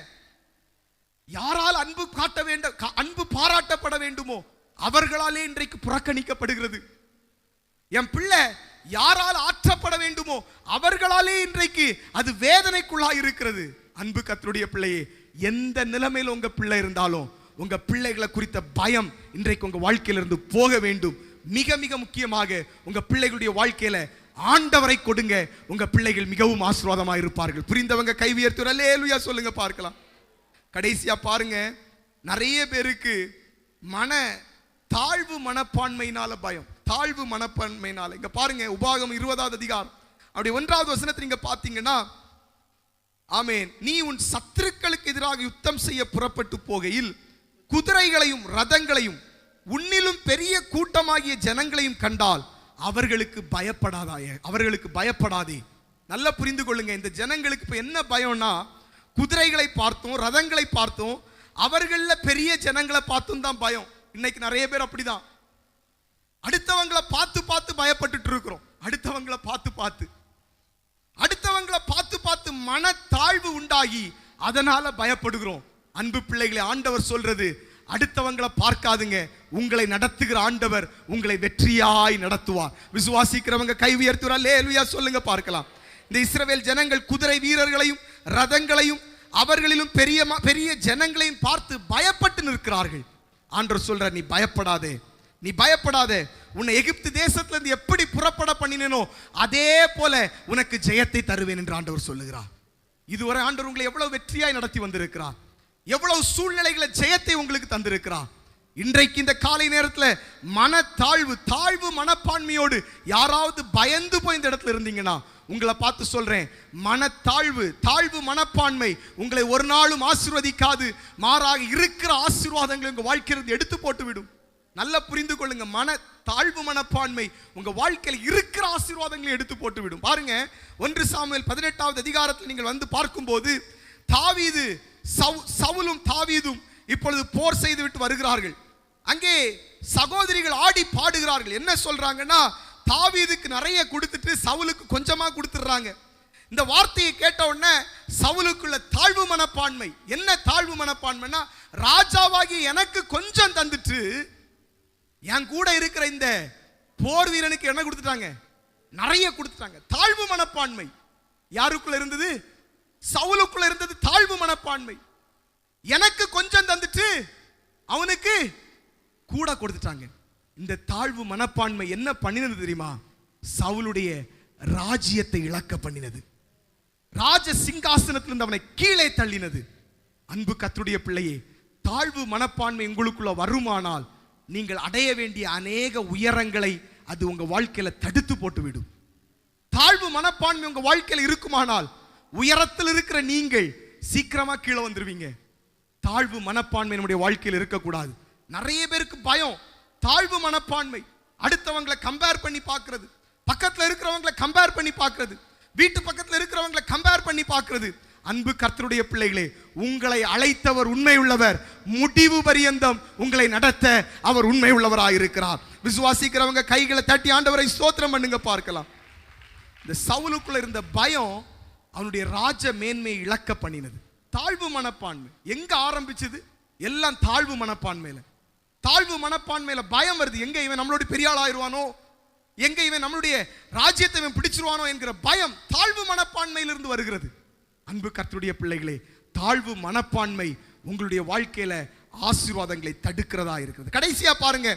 யாரால் அன்பு காட்ட வேண்டும், அன்பு பாராட்டப்பட வேண்டுமோ அவர்களாலே இன்றைக்கு புறக்கணிக்கப்படுகிறது. என் பிள்ளை யாரால் ஆற்றப்பட வேண்டுமோ அவர்களாலே இன்றைக்கு அது வேதனைக்குள்ளாய் இருக்கிறது. அன்பு கர்த்தருடைய பிள்ளையே, எந்த நிலைமையில் உங்க பிள்ளை இருந்தாலும் உங்க பிள்ளைகளை குறித்த பயம் இன்றைக்கு உங்க வாழ்க்கையிலிருந்து போக வேண்டும். மிக மிக முக்கியமாக உங்க பிள்ளைகளுடைய வாழ்க்கையில ஆண்டவரை கொடுங்க. உங்க பிள்ளைகள் மிகவும் ஆசீர்வாதமாக இருப்பார்கள். புரிந்தவங்க கை உயர்த்தி அல்லேலூயா சொல்லுங்க பார்க்கலாம். கடைசியா பாருங்க, நிறைய பேருக்கு தாழ்வு மனப்பான்மையினால பயம், தாழ்வு மனப்பான்மையினால. இங்க பாருங்க, உபாகமம் 20வது அதிகாரம் அப்படி 1வது வசனத்தை நீங்க பாத்தீங்கன்னா, ஆமென், நீ உன் சத்துருக்களுக்கு எதிராக யுத்தம் செய்ய புறப்பட்டு போகையில் குதிரைகளையும் ரதங்களையும் உன்னிலும் பெரிய கூட்டமாகிய ஜனங்களையும் கண்டால் அவர்களுக்கு பயப்படாதே. நல்லா புரிந்து கொள்ளுங்க, இந்த ஜனங்களுக்கு இப்ப என்ன பயம்னா, குதிரைகளை பார்த்தோம், ரதங்களை பார்த்தோம், அவர்கள பெரிய ஜனங்களை பார்த்தும் தான் பயம். இன்னைக்கு நிறைய பேர் அப்படிதான், அடுத்தவங்களை பார்த்து பார்த்து பயப்பட்டுட்டு இருக்கிறோம். அடுத்தவங்களை பார்த்து மன தாழ்வு உண்டாகி அதனால பயப்படுகிறோம். அன்பு பிள்ளைகளை, ஆண்டவர் சொல்றது, அடுத்தவங்களை பார்க்காதுங்க, உங்களை நடத்துகிற ஆண்டவர் உங்களை வெற்றியாய் நடத்துவார். விசுவாசிக்கிறவங்க கை உயர்த்துவார் அல்லேலூயா சொல்லுங்க பார்க்கலாம். இந்த இஸ்ரவேல் ஜனங்கள் குதிரை வீரர்களையும் ரதங்களையும் அவர்களிலும் பெரிய ஜனங்களையும் பார்த்து பயப்பட்டு நிற்கிறார்கள். ஆண்டவர் சொல்றார், நீ பயப்படாதே, உன்னை எகிப்து தேசத்துல இருந்து எப்படி புறப்பட பண்ணினேனோ அதே போல உனக்கு ஜெயத்தை தருவேன் என்று ஆண்டவர் சொல்லுகிறார். இதுவரை ஆண்டவர் உங்களை எவ்வளவு வெற்றியாய் நடத்தி வந்திருக்கிறார், எவ்வளவு சூழ்நிலைகளை ஜெயத்தை உங்களுக்கு தந்திருக்கிறார். இன்றைக்கு இந்த காலை நேரத்தில் தாழ்வு மனப்பான்மையோடு யாராவது பயந்து போய் இந்த இடத்துல இருந்தீங்கன்னா உங்களை பார்த்து சொல்றேன், தாழ்வு மனப்பான்மை உங்களை ஒரு நாளும் ஆசீர்வதிக்காது. மாறாக இருக்கிற ஆசீர்வாதங்களை உங்க வாழ்க்கையிலிருந்து எடுத்து போட்டு விடும். நல்லா புரிந்து கொள்ளுங்க, தாழ்வு மனப்பான்மை உங்க வாழ்க்கையில் இருக்கிற ஆசீர்வாதங்களை எடுத்து போட்டு விடும். பாருங்க, 1 சாமுவேல் 18வது அதிகாரத்தில் நீங்கள் வந்து பார்க்கும்போது, சவுலும் தாவீதும் இப்பொழுது போர் செய்து விட்டு வருகிறார்கள். அங்கே சகோதரிகள் ஆடி பாடுகிறார்கள். என்ன சொல்றாங்கன்னா, தாவீதுக்கு நிறைய கொடுத்துட்டு சவுலுக்கு கொஞ்சமா கொடுத்துறாங்க. இந்த வார்த்தையை கேட்ட உடனே சவுலுக்குள்ள தாழ்வு மனப்பான்மை. என்ன தாழ்வு மனப்பான்மைனா, ராஜாவாகி எனக்கு கொஞ்சம் தந்துட்டு என் கூட இருக்கிற இந்த போர் வீரனுக்கு என்ன கொடுத்துட்டாங்க, நிறைய கொடுத்துட்டாங்க. தாழ்வு மனப்பான்மை யாருக்குள்ள இருந்தது? சவுலுக்குள்ள இருந்தது தாழ்வு மனப்பான்மை. எனக்கு கொஞ்சம் தந்துட்டு அவனுக்கு கூட கொடுத்துட்டாங்க. இந்த தாழ்வு மனப்பான்மை என்ன பண்ணினது தெரியுமா? சவுலுடைய ராஜ்யத்தை இழக்க பண்ணினது, ராஜ சிங்காசனத்திலிருந்து அவனை கீழே தள்ளினது. அன்பு கர்த்தருடைய பிள்ளையே, தாழ்வு மனப்பான்மை உங்களுக்குள்ள வருமானால் நீங்கள் அடைய வேண்டிய அநேக உயரங்களை அது உங்க வாழ்க்கையில தடுத்து போட்டு விடும். தாழ்வு மனப்பான்மை உங்க வாழ்க்கையில இருக்குமானால் உயரத்தில் இருக்கிற நீங்கள் சீக்கிரமா கீழே வந்துருவீங்க. தாழ்வு மனப்பான்மை நம்முடைய வாழ்க்கையில் இருக்கக்கூடாது. நிறைய பேருக்கு பயம், தாழ்வு மனப்பான்மை. அடுத்தவங்களை கம்பேர் பண்ணி பார்க்கிறது, பக்கத்துல இருக்கிறவங்களை கம்பேர் பண்ணி பார்க்கிறது, வீட்டு பக்கத்துல இருக்கிறவங்களை கம்பேர் பண்ணி பார்க்கிறது. அன்பு கர்த்தருடைய பிள்ளைகளே, உங்களை அழைத்தவர் உண்மை உள்ளவர், முடிவு பரியந்தம் உங்களை நடத்த அவர் உண்மை உள்ளவராக இருக்கிறார். விசுவாசிக்கிறவங்க கைகளை தட்டி ஆண்டவரை ஸ்தோத்திரம் பண்ணுங்க பார்க்கலாம். இந்த சவுலுக்குள்ள இருந்த பயம் அவனுடைய ராஜ மேன்மையை இழக்க பண்ணினது. தாழ்வு மனப்பான்மை எங்க ஆரம்பிச்சது? எல்லாம் தாழ்வு மனப்பான்மையில. தாழ்வு மனப்பான்மையில பயம் வருது. எங்க இவன் நம்மளோட பெரிய ஆள் ஆயிருவானோ, எங்க இவன் நம்மளுடைய ராஜ்யத்தை இவன் பிடிச்சிருவானோ என்கிற பயம் தாழ்வு மனப்பான்மையிலிருந்து வருகிறது. அன்பு கர்த்தருடைய பிள்ளைகளே, தாழ்வு மனப்பான்மை உங்களுடைய வாழ்க்கையில ஆசீர்வாதங்களை தடுக்கிறதா இருக்கிறது. கடைசியா பாருங்க,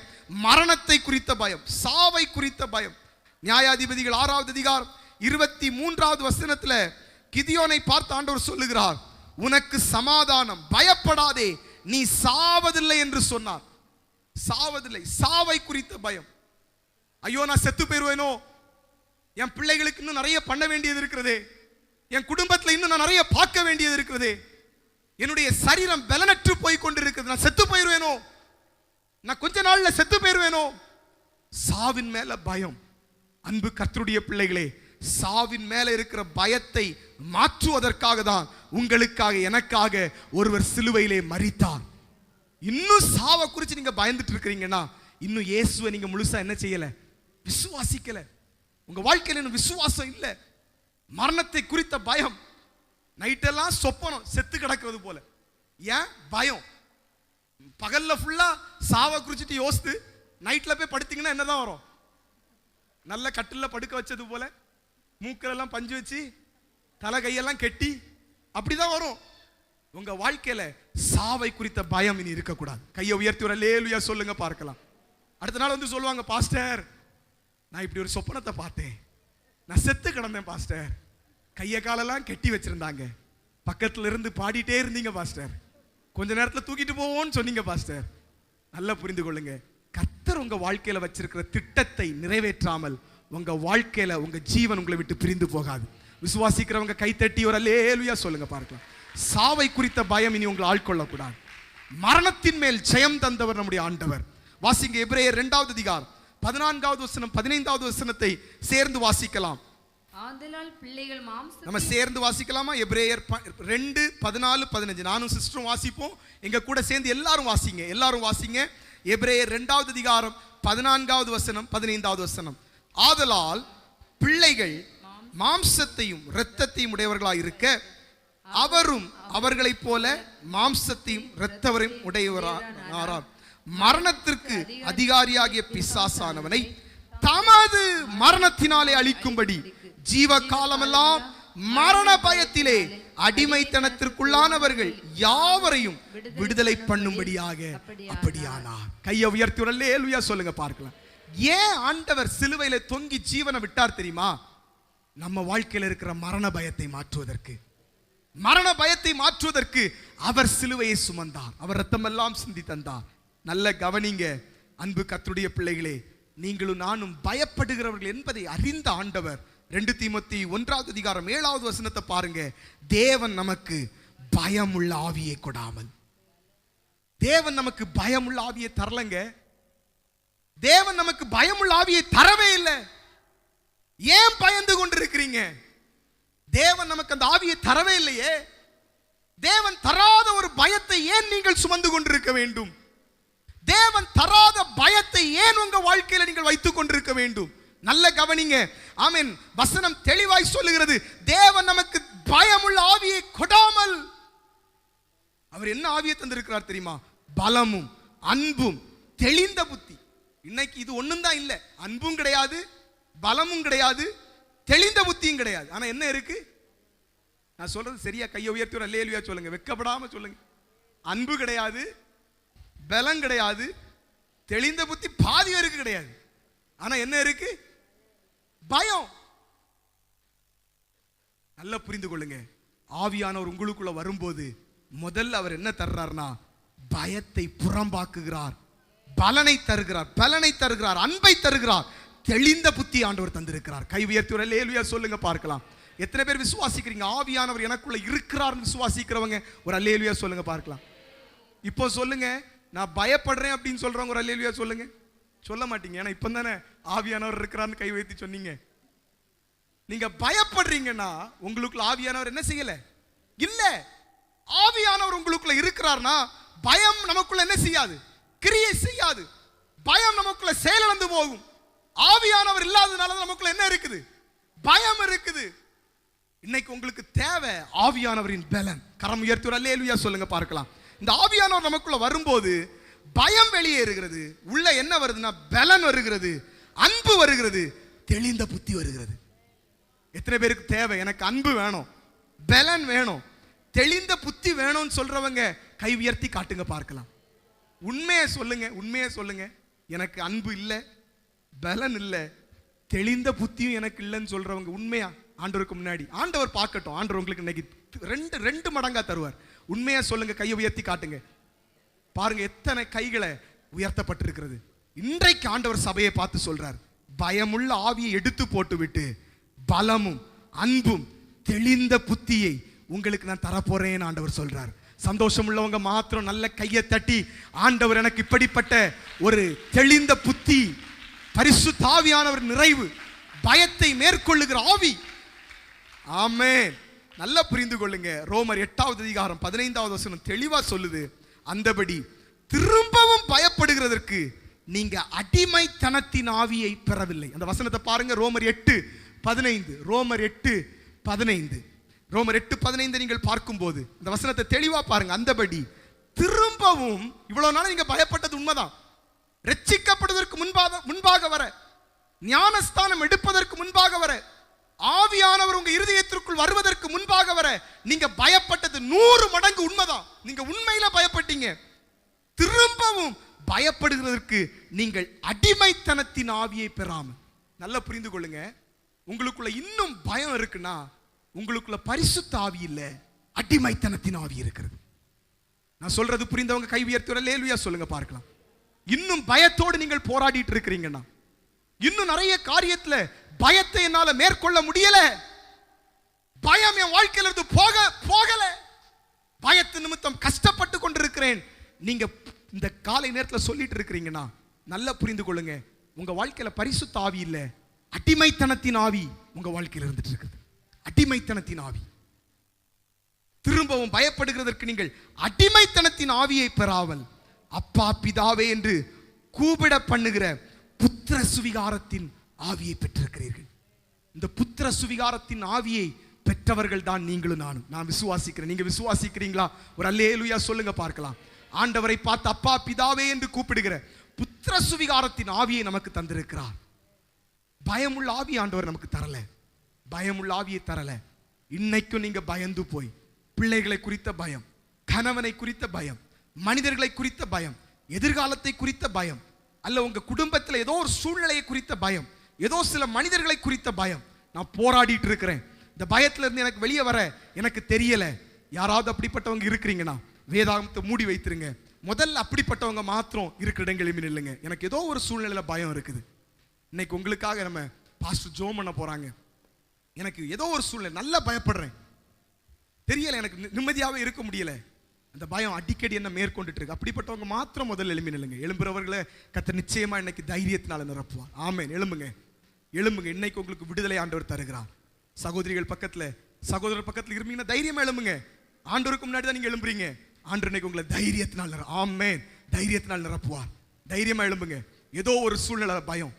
மரணத்தை குறித்த பயம், சாவை குறித்த பயம். நியாயாதிபதிகள் 6வது அதிகாரம் 23வது வசனத்துல கிதியோனை பார்த்து ஆண்டவர் சொல்லுகிறார், உனக்கு சமாதானம், பயப்படாதே, நீ சாவதில்லை என்று சொன்னார். சாவதில்லை. சாவை குறித்த பயம். ஐயோ நான் செத்து போயிருவேனோ, என் பிள்ளைகளுக்கு இன்னும் நிறைய பண்ண வேண்டியது இருக்கிறதே, என் குடும்பத்தில் இன்னும் நான் நிறைய பார்க்க வேண்டியது இருக்கிறதே, என்னுடைய சரீரம் பலனற்று போய் கொண்டிருக்கிறது, நான் செத்து போயிருவேனோ, நான் கொஞ்ச நாள்ல செத்து போயிருவேனோ. சாவின் மேல பயம். அன்பு கர்த்தருடைய பிள்ளைகளே, சாவின் மேல இருக்கிற பயத்தை மாற்றுவதற்காக தான் உங்களுக்காக எனக்காக ஒருவர் சிலுவையிலே மரித்தார். இன்னும் சாவை குறித்து நீங்க பயந்துட்டு இருக்கிறீங்கன்னா இன்னும் இயேசுவை நீங்க முழுசா என்ன செய்யல, விசுவாசிக்கல. உங்க வாழ்க்கையில் இன்னும் விசுவாசம் இல்ல. மரணத்தை குறித்த பயம். நைட்டெல்லாம் சொப்பனம் செத்து கிடக்கிறது போல. ஏன் பயம்? பகல்ல ஃபுல்லா சாவை குறிச்சிட்டு யோசித்து நைட்ல போய் படுத்தீங்கன்னா என்னதான் வரும்? நல்ல கட்டில படுக்க வச்சது போல, மூக்கெல்லாம் பஞ்சு வச்சு தலை கையெல்லாம் கெட்டி அப்படிதான் வரும். உங்க வாழ்க்கையில சாவை குறித்த பயம் இனி இருக்கக்கூடாது. கையை உயர்த்தி ஒரு அல்லேலூயா சொல்லுங்க பார்க்கலாம். அடுத்த நாள் வந்து சொல்லுவாங்க, பாஸ்டர் நான் இப்படி ஒரு சொப்பனத்தை பார்த்தேன், நான் செத்து கிடந்தேன் பாஸ்டர், கையை காலெல்லாம் கெட்டி வச்சிருந்தாங்க, பக்கத்துல இருந்து பாடிட்டே இருந்தீங்க பாஸ்டர், கொஞ்ச நேரத்தில் தூக்கிட்டு போவோம்னு சொன்னீங்க பாஸ்டர். நல்லா புரிந்து கொள்ளுங்க, கர்த்தர் உங்க வாழ்க்கையில வச்சிருக்கிற திட்டத்தை நிறைவேற்றாமல் உங்க வாழ்க்கையில உங்க ஜீவன் உங்களை விட்டு பிரிந்து போகாது. விசுவாசிக்கிறவங்க கைத்தட்டி ஒரு அல்லேலூயா சொல்லுங்க பார்க்கலாம். சாவை குறித்த பயம் இனி உங்களை ஆட்கொள்ளக்கூடாது. மரணத்தின் மேல் ஜெயம் தந்தவர் நம்முடைய ஆண்டவர். வாசிங்க எபிரேயர் 2வது அதிகாரம் 14வது வசனம் 15வது வசனத்தை சேர்ந்து வாசிக்கலாம். ஆதலால் பிள்ளைகள் மாம்சத்தை நம்ம சேர்ந்து வாசிக்கலாமா? எபிரேயர் 2 14 15. நானும் சிஸ்டரும் வாசிப்போம், எங்க கூட சேர்ந்து எல்லாரும் வாசிங்க, எல்லாரும் வாசிங்க. எபிரேயர் 2வது அதிகாரம் 14வது வசனம் 15வது வசனம். ஆதலால் பிள்ளைகள் மாம்சத்தையும் இரத்தத்தையும் உடையவர்களாய் இருக்க அவரும் அவர்களைப் போல மாம்சத்தையும் இரத்தவரையும் உடையவரானார். மரணத்திற்கு அதிகாரியாகிய பிசாசானவனை தமது மரணத்தினாலே அழிக்கும்படி ஜீவ காலமெல்லாம் மரண பயத்திலே அடிமைத்தனத்திற்குள்ளானவர்கள் யாவரையும் விடுதலை பண்ணும்படியாக அப்படியானார். கையை உயர்த்தி அல்லேலூயா சொல்லுங்க பார்க்கலாம். ஏன் ஆண்டவர் சிலுவையில தொங்கி ஜீவனை விட்டார் தெரியுமா? நம்ம வாழ்க்கையில் இருக்கிற மரண பயத்தை மாற்றுவதற்கு. மரண பயத்தை மாற்றுவதற்கு அவர் சிலுவையை சுமந்தார், அவர் ரத்தமெல்லாம் சிந்தி தந்தார். நல்ல கவனிங்க அன்பு கர்த்தருடைய பிள்ளைகளே, நீங்களும் நானும் பயப்படுகிறவர்கள் என்பதை அறிந்த ஆண்டவர் 2 தீமோத்தேயு 1வது அதிகாரம் 7வது வசனத்தை பாருங்க. தேவன் நமக்கு பயமுள்ள ஆவியை கொடாமல், தேவன் நமக்கு பயமுள்ள ஆவியை தரலங்க. தேவன் நமக்கு பயமுள்ள ஆவியை தரவே இல்லை. ஏன் பயந்து கொண்டிருக்கிறீங்க? தேவன் நமக்கு அந்த ஆவியை தரவே இல்லையே. தேவன் தராத ஒரு பயத்தை ஏன் நீங்கள் சுமந்து கொண்டிருக்க வேண்டும்? தேவன் தராத பயத்தை ஏன் உங்க வாழ்க்கையில நீங்கள் வைத்துக் கொண்டிருக்க வேண்டும்? நல்ல கவனிங்க. ஆமென். வசனம் தெளிவாய் சொல்லுகிறது, தேவன் நமக்கு பயமுள்ள ஆவியை கொடாமல். அவர் என்ன ஆவியை தந்திருக்கிறார் தெரியுமா? பலமும் அன்பும் தெளிந்த புத்தி. இன்னைக்கு இது ஒண்ணும் தான் இல்ல. அன்பும் கிடையாது, பலமும் கிடையாது, தெளிந்த புத்தியும் கிடையாது. ஆனா என்ன இருக்கு? நான் சொல்றது சரியா? கையை உயர்த்தி ஒரு அல்லேலூயா சொல்லுங்க, வெட்கப்படாம சொல்லுங்க. அன்பு கிடையாது, பலம் கிடையாது, தெளிந்த புத்தி பாதி பேருக்கு கிடையாது. ஆனா என்ன இருக்கு? பயம். நல்லா புரிந்து கொள்ளுங்க. ஆவியானவர் உங்களுக்குள்ள வரும்போது முதல்ல அவர் என்ன தர்றார்னா பயத்தை புறம்பாக்குகிறார், பலனை தருகிறார், பலனை தருகிறார், அன்பை தருகிறார், தெளிந்த புத்தி ஆண்டவர் தந்திருக்கிறார். கை உயர்த்தி ஒரு அல்லேலூயா சொல்லுங்க பார்க்கலாம். எத்தனை பேர் விசுவாசிக்கிறீங்க ஆவியானவர் எனக்குள்ள இருக்கிறார்? விசுவாசிக்கிறவங்க ஒரு அல்லேலூயா சொல்லுங்க பார்க்கலாம். இப்போ சொல்லுங்க, நான் பயப்படுறேன் அப்படின்னு சொல்றவங்க ஒரு அல்லேலூயா சொல்லுங்க. சொல்ல மாட்டீங்க, ஏன்னா இப்போ தானே ஆவியானவர் இருக்கிறான்னு கை வைத்து சொன்னீங்க. நீங்க பயப்படுறீங்கன்னா உங்களுக்குள்ள ஆவியானவர் என்ன செய்யல? இல்ல. ஆவியானவர் உங்களுக்குள்ள இருக்கிறார்னா பயம் நமக்குள்ள என்ன செய்யாது? கிரியை செய்யாது. பயம் நமக்குள்ள செயலிழந்து போகும். ஆவியானவர் இல்லாததுனால நமக்குள்ள என்ன இருக்குது? பயம் இருக்குது. இன்னைக்கு உங்களுக்கு தேவை ஆவியானவரின் பலன். கரம் உயர்த்தி ஒரு அல்லேலூயா சொல்லுங்க பார்க்கலாம். இந்த ஆவியானவர் நமக்குள்ள வரும்போது பயம் வெளியேறுகிறது. உள்ள என்ன வருதுன்னா பலன் வருகிறது, அன்பு வருகிறது, தெளிந்த புத்தி வருகிறது. எத்தனை பேருக்கு தேவை? எனக்கு அன்பு வேணும், பலன் வேணும், தெளிந்த புத்தி வேணும்னு சொல்றவங்க கை உயர்த்தி காட்டுங்க பார்க்கலாம். உண்மையை சொல்லுங்க, உண்மையை சொல்லுங்க. எனக்கு அன்பு இல்லை, பலன் இல்லை, தெளிந்த புத்தியும் எனக்கு இல்லைன்னு சொல்றவங்க உண்மையா ஆண்டவருக்கு முன்னாடி ஆண்டவர் பார்க்கட்டும். ஆண்டவர் உங்களுக்கு இன்னைக்கு ரெண்டு மடங்கா தருவார். உண்மையா சொல்லுங்க, கையை உயர்த்தி காட்டுங்க பாருங்க. எத்தனை கைகளை உயர்த்தப்பட்டிருக்கிறது. இன்றைக்கு ஆண்டவர் சபையை பார்த்து சொல்றார், பயமுள்ள ஆவியை எடுத்து போட்டுவிட்டு பலமும் அன்பும் தெளிந்த புத்தியை உங்களுக்கு நான் தரப்போறேன்னு ஆண்டவர் சொல்றார். சந்தோஷம் உள்ளவங்க மாத்திரம் நல்ல கையை தட்டி, ஆண்டவர் எனக்கு இப்படிப்பட்ட ஒரு தெளிந்த புத்தி, பரிசுத்த ஆவியானவர் நிறைவு, பயத்தை மேற்கொள்ளுகிற ஆவி. ஆமென். நல்லா புரிந்து கொள்ளுங்க. ரோமர் 8:15 தெளிவா சொல்லுது, அந்தபடி திரும்பவும் பயப்படுகிறதற்கு நீங்க அடிமைத்தனத்தின் ஆவியை பெறவில்லை. அந்த வசனத்தை பாருங்க, ரோமர் 8:15. ரோமர் 8:15 நீங்கள் பார்க்கும்போது இந்த வசனத்தை தெளிவா பாருங்க. அந்தபடி திரும்பவும், இவ்வளவு நாள் நீங்க பயப்பட்டது உண்மைதான். ரட்சிக்கப்படுவதற்கு முன்பாக வர, ஞானஸ்தானம் எடுப்பதற்கு முன்பாக வர, ஆவியானவர் உங்க இருதயத்திற்குள் வருவதற்கு முன்பாக வர நீங்க பயப்பட்டது 100 மடங்கு உண்மைதான். நீங்க உண்மையில பயப்பட்டீங்க. திரும்பவும் பயப்படுகிறதற்கு நீங்கள் அடிமைத்தனத்தின் ஆவியை பெறாமல். நல்லா புரிந்து கொள்ளுங்க. உங்களுக்குள்ள இன்னும் பயம் இருக்குன்னா உங்களுக்குள்ள பரிசுத்த ஆவி இல்ல, அடிமைத்தனத்தின் ஆவி இருக்கிறது. நான் சொல்றது புரிந்தவங்க கை உயர்த்தி அல்லேலூயா சொல்லுங்க பார்க்கலாம். இன்னும் பயத்தோடு நீங்கள் போராடிட்டு இருக்கிறீங்கன்னா, இன்னும் நிறைய காரியத்துல பயத்தை என்னால மேற்கொள்ள முடியல, பயம் என் வாழ்க்கையில இருந்து போகல, பயத்து நிமித்தம் கஷ்டப்பட்டு கொண்டிருக்கிறேன், நீங்க இந்த காலை நேரத்தில் சொல்லிட்டு இருக்கிறீங்கன்னா நல்லா புரிந்து கொள்ளுங்க, உங்க வாழ்க்கையில பரிசுத்த ஆவி இல்ல, அடிமைத்தனத்தின் ஆவி உங்க வாழ்க்கையில் இருந்துட்டு இருக்குது. அடிமைத்தனத்தின் ஆவி. திரும்பவும் பயப்படுகிறதற்கு நீங்கள் அடிமைத்தனத்தின் ஆவியை பெறாமல் அப்பா பிதாவே என்று கூப்பிட பண்ணுகிற புத்திர சுவிகாரத்தின் ஆவியை பெற்றிருக்கிறீர்கள். இந்த புத்திர சுவிகாரத்தின் ஆவியை பெற்றவர்கள் தான் நீங்களும் நானும். நான் விசுவாசிக்கிறேன். நீங்க விசுவாசிக்கிறீங்களா? ஒரு அல்லேலூயா சொல்லுங்க பார்க்கலாம். ஆண்டவரை பார்த்து அப்பா பிதாவே என்று கூப்பிடுகிற புத்திர சுவிகாரத்தின் ஆவியை நமக்கு தந்திருக்கிறார். பயமுள்ள ஆவி ஆண்டவர் நமக்கு தரல, பயமுள்ள ஆவியை தரல. இன்னைக்கும் நீங்க பயந்து போய் பிள்ளைகளை குறித்த பயம், கணவனை குறித்த பயம், மனிதர்களை குறித்த பயம், எதிர்காலத்தை குறித்த பயம், அல்ல உங்க குடும்பத்தில் ஏதோ ஒரு சூழ்நிலையை குறித்த பயம், ஏதோ சில மனிதர்களை குறித்த பயம், நான் போராடிட்டு இருக்கிறேன், இந்த பயத்துல இருந்து எனக்கு வெளியே வர எனக்கு தெரியல. யாராவது அப்படிப்பட்டவங்க இருக்கிறீங்கன்னா வேதாகமத்தை மூடி வைத்திருங்க. முதல்ல அப்படிப்பட்டவங்க மாத்திரம் இருக்கிற இடங்களில் இல்லைங்க. எனக்கு ஏதோ ஒரு சூழ்நிலையில பயம் இருக்குது. இன்னைக்கு உங்களுக்காக நம்ம பாஸ்டர் ஜோம் பண்ண போறாங்க. எனக்கு ஏதோ ஒரு சூழ்நிலை நல்லா பயப்படுறேன், தெரியல, எனக்கு நிம்மதியாவே இருக்க முடியல, அந்த பயம் அடிக்கடி என்ன மேற்கொண்டுட்டு இருக்கு. அப்படிப்பட்டவங்க மாத்திரம் முதல்ல எழும்பி நில்லுங்க. எழும்புறவர்களை கர்த்தர் நிச்சயமா இன்னைக்கு தைரியத்தினால நிரப்புவார். ஆமென். எழும்புங்க, எழும்புங்க. இன்னைக்கு உங்களுக்கு விடுதலை ஆண்டவர் தருகிறார். சகோதரிகள் பக்கத்துல, சகோதரர் பக்கத்துல இருந்தீங்கன்னா தைரியமா எழும்புங்க. ஆண்டவருக்கு முன்னாடி தான் நீங்க எழும்புறீங்க. ஆண்டவர் இன்னைக்கு உங்களை தைரியத்தினால் ஆமென், தைரியத்தினால் நிரப்புவார். தைரியமா எழும்புங்க. ஏதோ ஒரு சூழ்நிலை பயம்,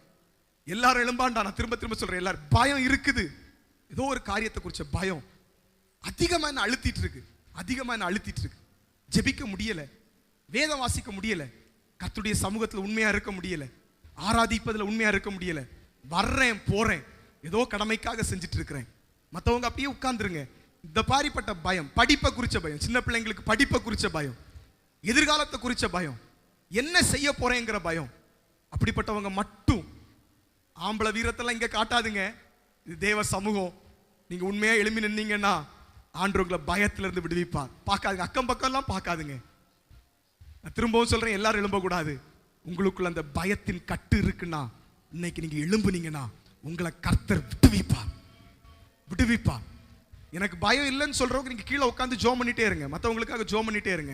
எல்லாரும் எழும்பாண்டா. நான் திரும்ப திரும்ப சொல்றேன், எல்லாரும் பயம் இருக்குது. ஏதோ ஒரு காரியத்தை குறிச்ச பயம் அதிகமா என்ன அழுத்திட்டு இருக்கு, ஜெபிக்க முடியல, வேதம் வாசிக்க முடியல, கர்த்தருடைய சமூகத்தில் உண்மையா இருக்க முடியல, ஆராதிப்பதில் உண்மையா இருக்க முடியல, வர்றேன் போறேன், ஏதோ கடமைக்காக செஞ்சுட்டு இருக்கிறேன். மற்றவங்க அப்படியே உட்கார்ந்துருங்க. இந்த பாரிப்பட்ட பயம், படிப்பை குறிச்ச பயம், சின்ன பிள்ளைங்களுக்கு படிப்பை குறிச்ச பயம், எதிர்காலத்தை குறிச்ச பயம், என்ன செய்ய போறேங்கிற பயம், அப்படிப்பட்டவங்க மட்டும் ஆம்பளை வீரத்தெல்லாம் இங்க காட்டாதுங்க. இது தேவ சமூகம். நீங்க உண்மையா எழுப்பி நின்னீங்கன்னா ஆண்டவர் உங்களை பயத்துல இருந்து விடுவிப்பார். பார்க்காதுங்க, அக்கம் பக்கம் எல்லாம் பார்க்காதுங்க. நான் திரும்பவும் சொல்றேன், எல்லாரும் எழும்பக்கூடாது. உங்களுக்குள்ள அந்த பயத்தின் கட்டு இருக்குன்னா இன்னைக்கு நீங்க எழும்புனீங்கன்னா உங்களை கர்த்தர் விடுவிப்பார். எனக்கு பயம் இல்லைன்னு சொல்றவங்க நீங்க கீழே உட்காந்து ஜோம் பண்ணிட்டே இருங்க, மற்றவங்களுக்காக ஜோம் பண்ணிட்டே இருங்க.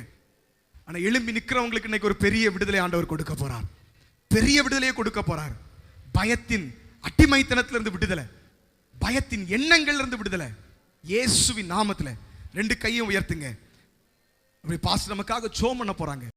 ஆனா எழும்பி நிக்கிறவங்களுக்கு இன்னைக்கு ஒரு பெரிய விடுதலை ஆண்டவர் கொடுக்க போறார், பெரிய விடுதலையை கொடுக்க போறார். பயத்தின் அடிமைத்தனத்திலிருந்து விடுதலை, பயத்தின் எண்ணங்கள்ல இருந்து விடுதலை இயேசுவின் நாமத்துல. 2 கையும் உயர்த்துங்க. அப்படி பாஸ்டர் நமக்காக ஜெபம் பண்ண போறாங்க.